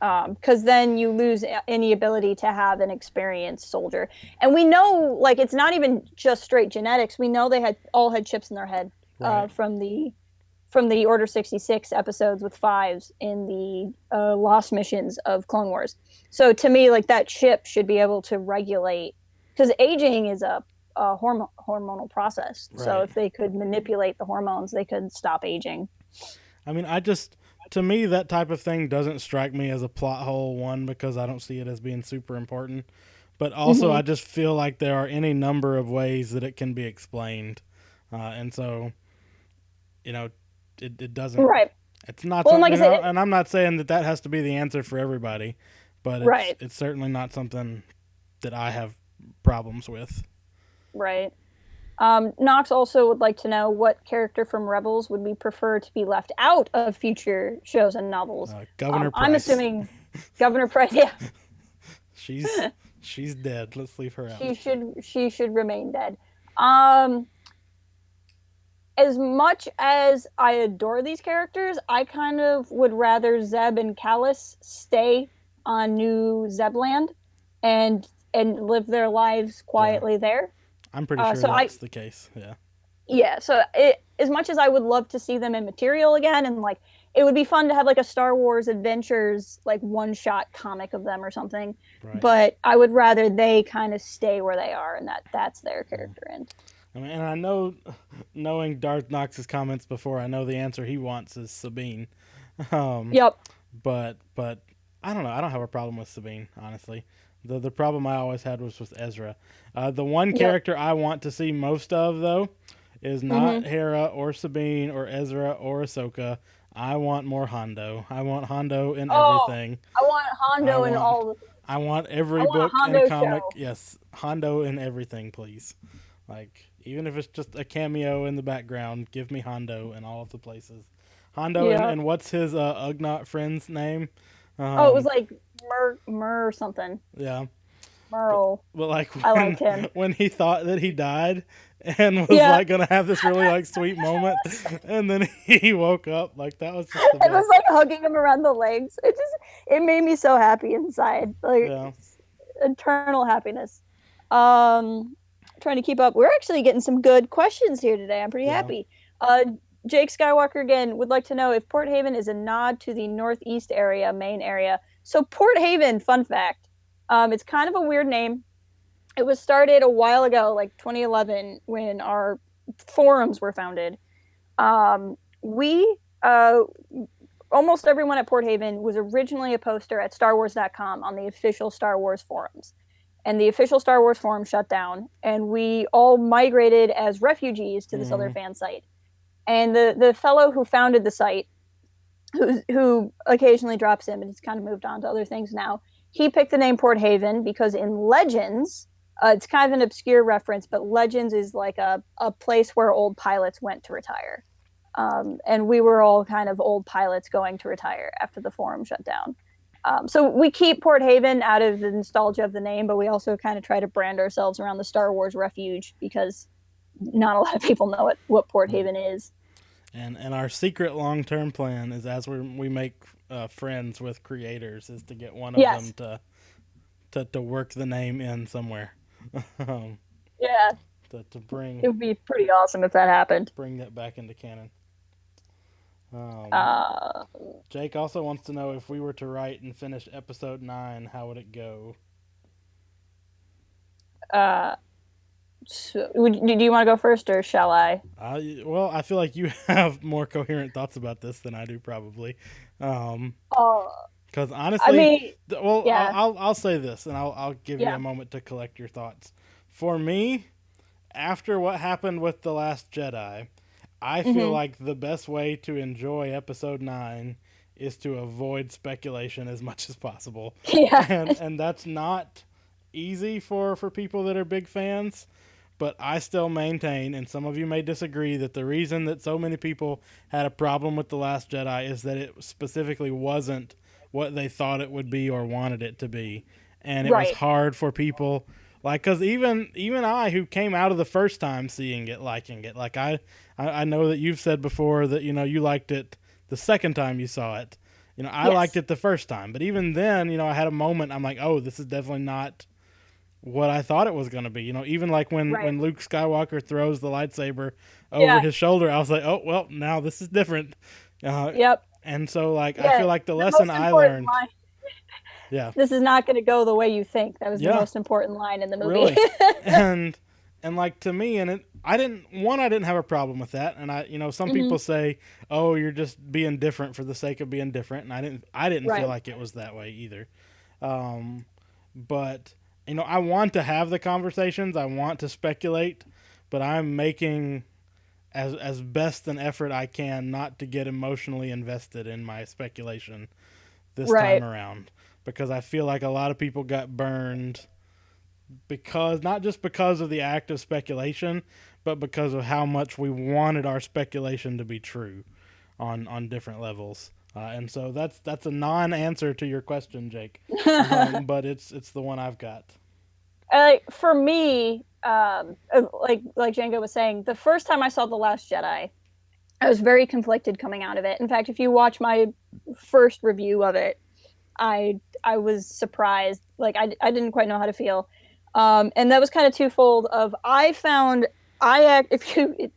Because then you lose any ability to have an experienced soldier. And we know, like, it's not even just straight genetics. We know they had chips in their head Right. from the Order 66 episodes with fives in the lost missions of Clone Wars. So to me, like that chip should be able to regulate because aging is a hormonal process. So Right. if they could manipulate the hormones, they could stop aging. I mean, I just to me that type of thing doesn't strike me as a plot hole. One, because I don't see it as being super important, but also Mm-hmm. I just feel like there are any number of ways that it can be explained, and so you know, it doesn't. Right. It's not Well, and something, like I you said, know, and I'm not saying that that has to be the answer for everybody, but right, it's certainly not something that I have problems with. right. Knox also would like to know what character from Rebels would we prefer to be left out of future shows and novels. Governor I'm Price, assuming Governor Price. Yeah, she's she's dead. Let's leave her out. she should remain dead. Um, as much as I adore these characters, I kind of would rather Zeb and Callus stay on New Zebland and live their lives Yeah, quietly there. I'm pretty sure So I that's the case. Yeah. yeah, so as much as I would love to see them in material again, and like it would be fun to have like a Star Wars Adventures like one shot comic of them or something, Right. but I would rather they kind of stay where they are and that's their Mm. character in. I mean, and I know, knowing Darth Knox's comments before, I know the answer he wants is Sabine. Um, Yep. but I don't know. I don't have a problem with Sabine, honestly. The problem I always had was with Ezra. The one Yep. character I want to see most of though is Mm-hmm. not Hera or Sabine or Ezra or Ahsoka. I want more Hondo. I want Hondo in Oh, everything. I want I Hondo in want all the I want I every want a book and Hondo comic. show. Yes, Hondo in everything, please. Like Even if it's just a cameo in the background, give me Hondo in all of the places. Hondo Yeah. and what's his Ugnaught friend's name? Oh, it was Um, like Mur or something. yeah, but Merle. like I when liked him. when he thought that he died and was Yeah. like gonna have this really like sweet moment, and then he woke up, like that was just the It was best. like hugging him around the legs. It made me so happy inside. Like Yeah, eternal happiness. Trying to keep up. We're actually getting some good questions here today. I'm pretty yeah. happy. Jake Skywalker again would like to know if Port Haven is a nod to the Northeast area, Maine area. So Port Haven, fun fact, it's kind of a weird name. It was started a while ago, like 2011, when our forums were founded. We almost everyone at Port Haven was originally a poster at StarWars.com on the official Star Wars forums. And the official Star Wars forum shut down, and we all migrated as refugees to this other Mm-hmm. fan site. And the fellow who founded the site, who occasionally drops in, but he's kind of moved on to other things now, he picked the name Port Haven because in Legends, it's kind of an obscure reference, but Legends is like a place where old pilots went to retire. And we were all kind of old pilots going to retire after the forum shut down. So we keep Port Haven out of the nostalgia of the name, but we also kind of try to brand ourselves around the Star Wars Refuge because not a lot of people know what Port Haven is. And our secret long term plan is as we make friends with creators is to get one of them Yes. to work the name in somewhere. um, Yeah. to It would be pretty awesome if that happened. bring that back into canon. Um, Uh, Jake also wants to know if we were to write and finish episode 9, how would it go? uh, do you want to go first or shall I? Well, I feel like you have more coherent thoughts about this than I do, probably. Um, Oh, Because I honestly, mean, well, yeah, I'll say this, and I'll give you a yeah. moment to collect your thoughts. For me, after what happened with The Last Jedi, I feel Hmm. like the best way to enjoy Episode 9 is to avoid speculation as much as possible, Yeah. and that's not easy for people that are big fans. But I still maintain, and some of you may disagree, that the reason that so many people had a problem with The Last Jedi is that it specifically wasn't what they thought it would be or wanted it to be. And it was Right. hard for people, like, because even I, who came out of the first time seeing it, liking it, like I know that you've said before that, you liked it the second time you saw it. I liked Yes. it the first time. But even then, I had a moment, I'm like, oh, this is definitely not what I thought it was going to be. Even like when Right. when Luke Skywalker throws the lightsaber over Yeah. his shoulder, I was like, oh well, now this is different. Uh, Yep. and so like I Yeah. feel like the The lesson most I important learned, line. yeah, This is not going to go the way you think. That was the yeah, most important line in the movie. really, and like to me, and I didn't have a problem with that, and some Hmm. people say, oh, you're just being different for the sake of being different, and I didn't feel Right. like it was that way either. Um, but I want to have the conversations. I want to speculate, but I'm making as best an effort I can not to get emotionally invested in my speculation this time Right. around because I feel like a lot of people got burned because not just because of the act of speculation, but because of how much we wanted our speculation to be true on different levels. And so that's a non-answer to your question, Jake. But it's the one I've got. For me, like Django was saying, the first time I saw The Last Jedi, I was very conflicted coming out of it. In fact, if you watch my first review of it, I was surprised. Like I didn't quite know how to feel. And that was kind of twofold. Of I found I act if you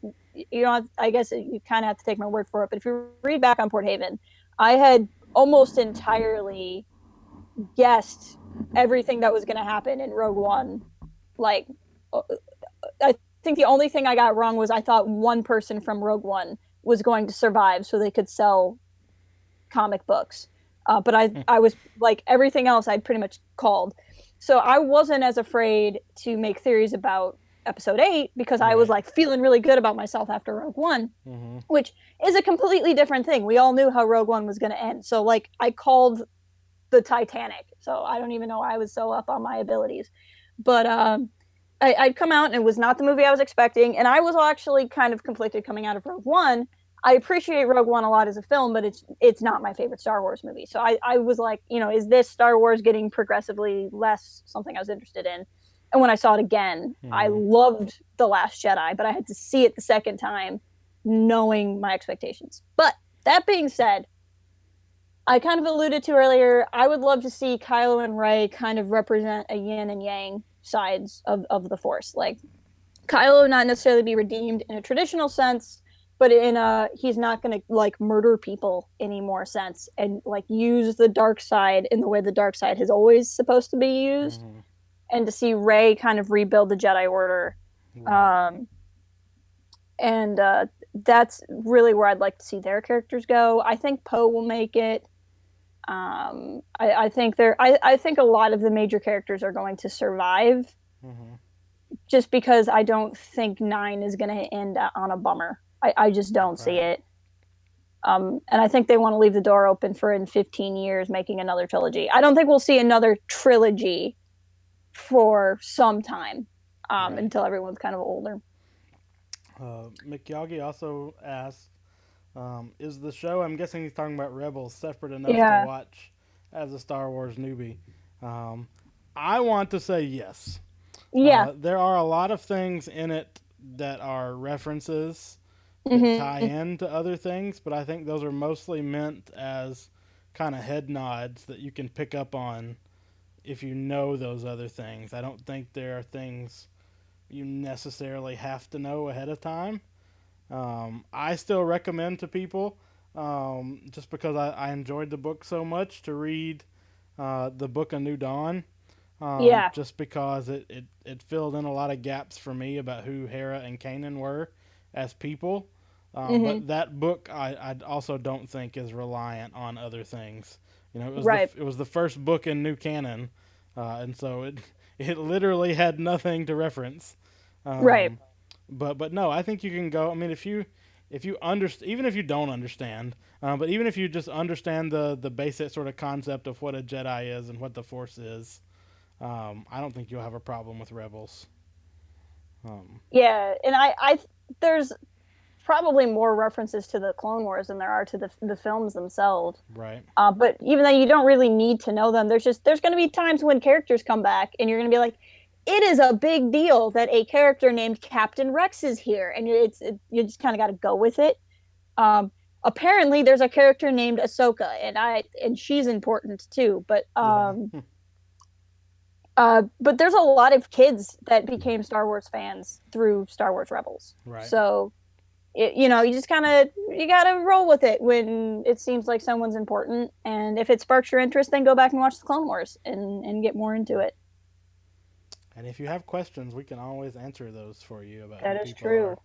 know I guess you kind of have to take my word for it. But if you read back on Port Haven, I had almost entirely guessed everything that was going to happen in Rogue One. Like I think the only thing I got wrong was I thought one person from Rogue One was going to survive so they could sell comic books. But I was like everything else I'd pretty much called. So I wasn't as afraid to make theories about episode 8 because I was Right. like feeling really good about myself after Rogue One, Mm-hmm. which is a completely different thing. We all knew how Rogue One was going to end. So like I called the Titanic. So I don't even know why I was so up on my abilities. But I'd come out and it was not the movie I was expecting, and I was actually kind of conflicted coming out of Rogue One. I appreciate Rogue One a lot as a film, but it's not my favorite Star Wars movie. So I was like, is this Star Wars getting progressively less something I was interested in? And when I saw it again, I loved The Last Jedi, but I had to see it the second time, knowing my expectations. But that being said, I kind of alluded to earlier, I would love to see Kylo and Rey kind of represent a yin and yang sides of the Force. Like Kylo not necessarily be redeemed in a traditional sense, but in a he's not going to like murder people anymore sense, and like use the dark side in the way the dark side has always supposed to be used, and to see Rey kind of rebuild the Jedi Order. Right. And that's really where I'd like to see their characters go. I think Poe will make it. I think I think a lot of the major characters are going to survive, just because I don't think 9 is going to end on a bummer. I just don't see it. And I think they want to leave the door open for in 15 years making another trilogy. I don't think we'll see another trilogy for some time, until everyone's kind of older. McYagi also asked, is the show, I'm guessing he's talking about Rebels, separate enough to Yeah. watch as a Star Wars newbie? I want to say yes. Yeah. There are a lot of things in it that are references that tie Mm-hmm. in to other things, but I think those are mostly meant as kind of head nods that you can pick up on if you know those other things. I don't think there are things you necessarily have to know ahead of time. I still recommend to people, just because I enjoyed the book so much, to read the Book of New Dawn, Yeah. just because it filled in a lot of gaps for me about who Hera and Kanan were as people. Mm-hmm. But that book, I also don't think is reliant on other things. Right. It was the first book in new canon, and so it literally had nothing to reference. Right. Um, but no, I think you can go. I mean, if you understand, even if you don't understand, but even if you just understand the basic sort of concept of what a Jedi is and what the Force is, I don't think you'll have a problem with Rebels. Um, Yeah. And I there's probably more references to the Clone Wars than there are to the films themselves. right. But even though you don't really need to know them, there's going to be times when characters come back, and you're going to be like, it is a big deal that a character named Captain Rex is here, and you just kind of got to go with it. Um, Apparently, there's a character named Ahsoka, and she's important too. Yeah. But there's a lot of kids that became Star Wars fans through Star Wars Rebels. Right. So you just you gotta roll with it when it seems like someone's important, and if it sparks your interest, then go back and watch the Clone Wars and get more into it. And if you have questions, we can always answer those for you about who That is people true. are.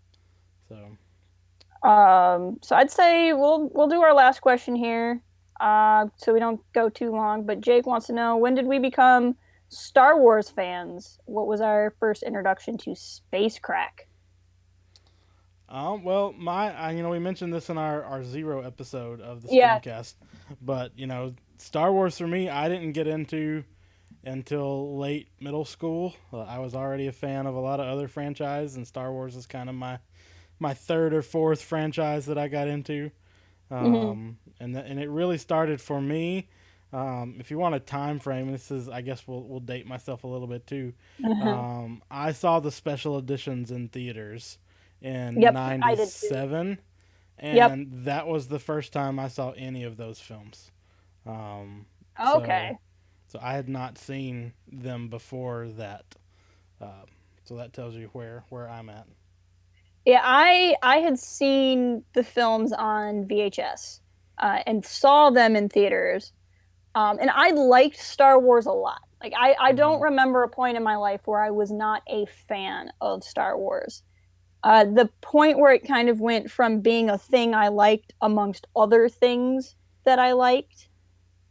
So, So I'd say we'll do our last question here, so we don't go too long. But Jake wants to know, when did we become Star Wars fans? What was our first introduction to space crack? well, we mentioned this in our zero episode of the Yeah. StreamCast, but Star Wars for me, I didn't get into until late middle school. I was already a fan of a lot of other franchises, and Star Wars is kind of my third or fourth franchise that I got into. Hmm. And it really started for me. If you want a time frame, this is, I guess we'll date myself a little bit too. I saw the special editions in theaters in Yep, I did too. '97, Yep. and that was the first time I saw any of those films. Um, so Okay. so I had not seen them before that. Uh, so that tells you where I'm at. Yeah, I had seen the films on VHS, and saw them in theaters. And I liked Star Wars a lot. Like I don't Hmm. remember a point in my life where I was not a fan of Star Wars. The point where it kind of went from being a thing I liked amongst other things that I liked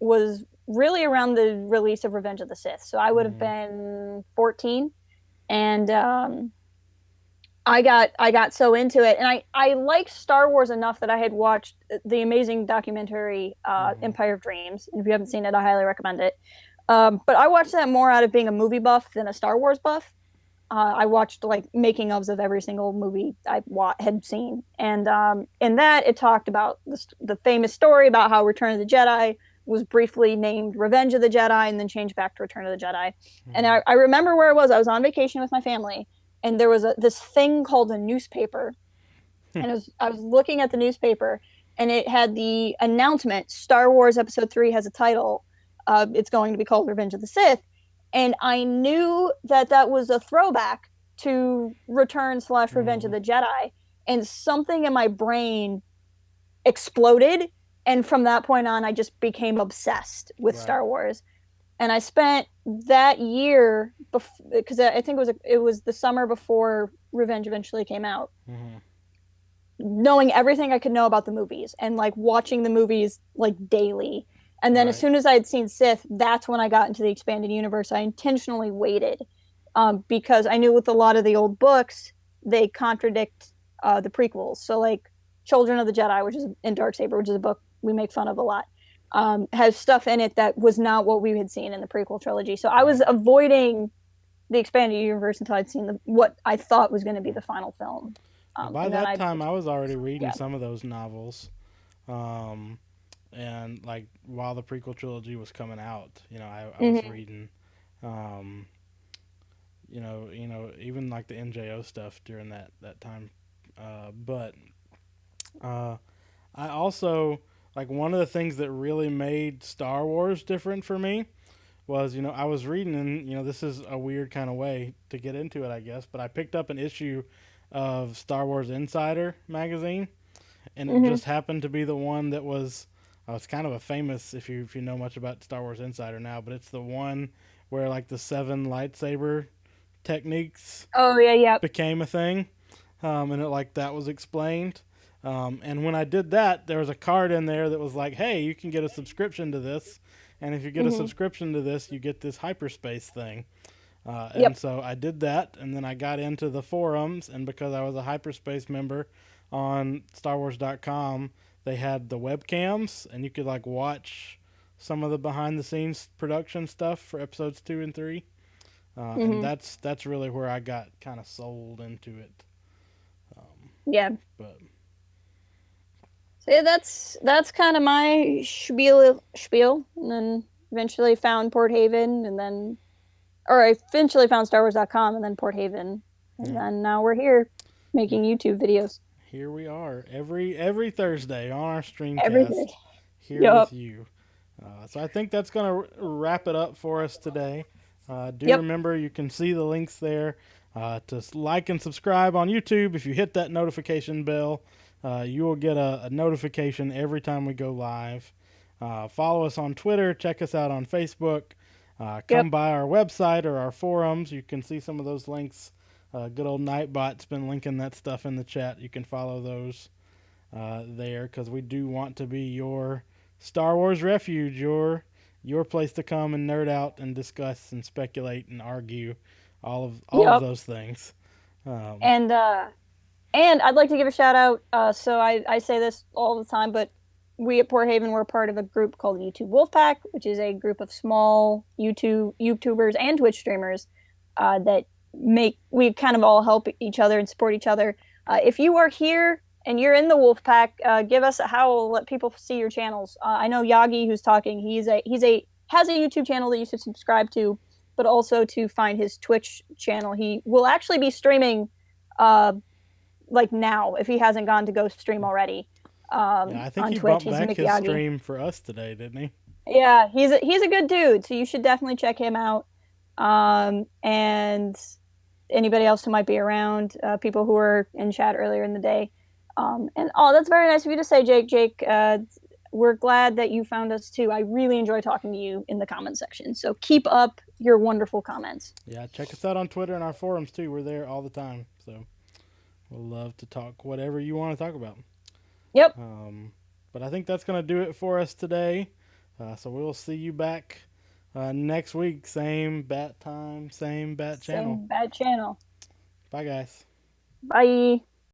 was really around the release of Revenge of the Sith. So I would have Hmm. been 14, and I got so into it, and I liked Star Wars enough that I had watched the amazing documentary Hmm. Empire of Dreams. And if you haven't seen it, I highly recommend it. But I watched that more out of being a movie buff than a Star Wars buff. I watched like making ofs of every single movie had seen, and in that it talked about the famous story about how Return of the Jedi was briefly named Revenge of the Jedi and then changed back to Return of the Jedi. And Mm-hmm. I remember where I was. I was on vacation with my family, and there was this thing called a newspaper, and I was looking at the newspaper, and it had the announcement: Star Wars Episode 3 has a title. It's going to be called Revenge of the Sith, and I knew that that was a throwback to Return slash Revenge Mm-hmm. of the Jedi, and something in my brain exploded. And from that point on, I just became obsessed with Right. Star Wars. And I spent that year because I think it was the summer before Revenge eventually came out, Mm-hmm. knowing everything I could know about the movies and like watching the movies like daily. And then as Right. soon as I had seen Sith, that's when I got into the expanded universe. I intentionally waited because I knew with a lot of the old books, they contradict the prequels. So like Children of the Jedi, which is in Darksaber, which is a book we make fun of a lot, has stuff in it that was not what we had seen in the prequel trilogy. So I was Right. avoiding the expanded universe until I'd seen what I thought was going to be the final film. Well, by And then that I time, just I was already reading yeah. some of those novels. Um, and like while the prequel trilogy was coming out, I was Mm-hmm. reading, um, even like the NJO stuff during that time. But uh, I also like one of the things that really made Star Wars different for me was I was reading, and this is a weird kind of way to get into it, I guess, but I picked up an issue of Star Wars Insider magazine, and it Mm-hmm. just happened to be the one that was. It's kind of a famous if you know much about Star Wars Insider now, but it's the one where like the 7 lightsaber techniques Oh yeah, yeah. became a thing, and it like that was explained. And when I did that, there was a card in there that was like, "Hey, you can get a subscription to this, and if you get a Mm-hmm. subscription to this, you get this hyperspace thing." And Yep. so I did that, and then I got into the forums, and because I was a hyperspace member on StarWars.com, they had the webcams, and you could like watch some of the behind the scenes production stuff for episodes 2 and 3. And Mm-hmm. that's really where I got kind of sold into it. Um, Yeah. but So yeah, that's kind of my spiel, and then eventually found Port Haven, and then or I eventually found StarWars.com, and then Port Haven, and yeah, then now we're here making YouTube videos here we are every Thursday on our every day. StreamCast here with Yep. you. So I think that's going to wrap it up for us today. Do Yep. remember you can see the links there to like and subscribe on YouTube. If you hit that notification bell, you will get a notification every time we go live. Follow us on Twitter. Check us out on Facebook. Come Yep. by our website or our forums. You can see some of those links. Good old Nightbot's been linking that stuff in the chat. You can follow those there because we do want to be your Star Wars refuge, your place to come and nerd out and discuss and speculate and argue all of Yep. those things. Um, And and I'd like to give a shout out. So I say this all the time, but we at Port Haven were part of a group called YouTube Wolfpack, which is a group of small YouTubers and Twitch streamers that we kind of all help each other and support each other. If you are here and you're in the Wolfpack, give us a howl. Let people see your channels. I know Yagi, who's talking. He's a has a YouTube channel that you should subscribe to, but also to find his Twitch channel. He will actually be streaming uh, like now if he hasn't gone to go stream already yeah, I think on he Twitch. bumped He's back his Mikyagi. stream for us today, didn't he? Yeah, he's a good dude, so you should definitely check him out. And anybody else who might be around, people who were in chat earlier in the day. And oh, that's very nice of you to say, Jake. Jake, we're glad that you found us too. I really enjoy talking to you in the comment section. So keep up your wonderful comments. Yeah, check us out on Twitter and our forums too. We're there all the time, so we'll love to talk whatever you want to talk about. Yep. Um, but I think that's going to do it for us today. So we'll see you back next week. Same bat time, same bat channel. Same bad channel. Bye, guys. Bye.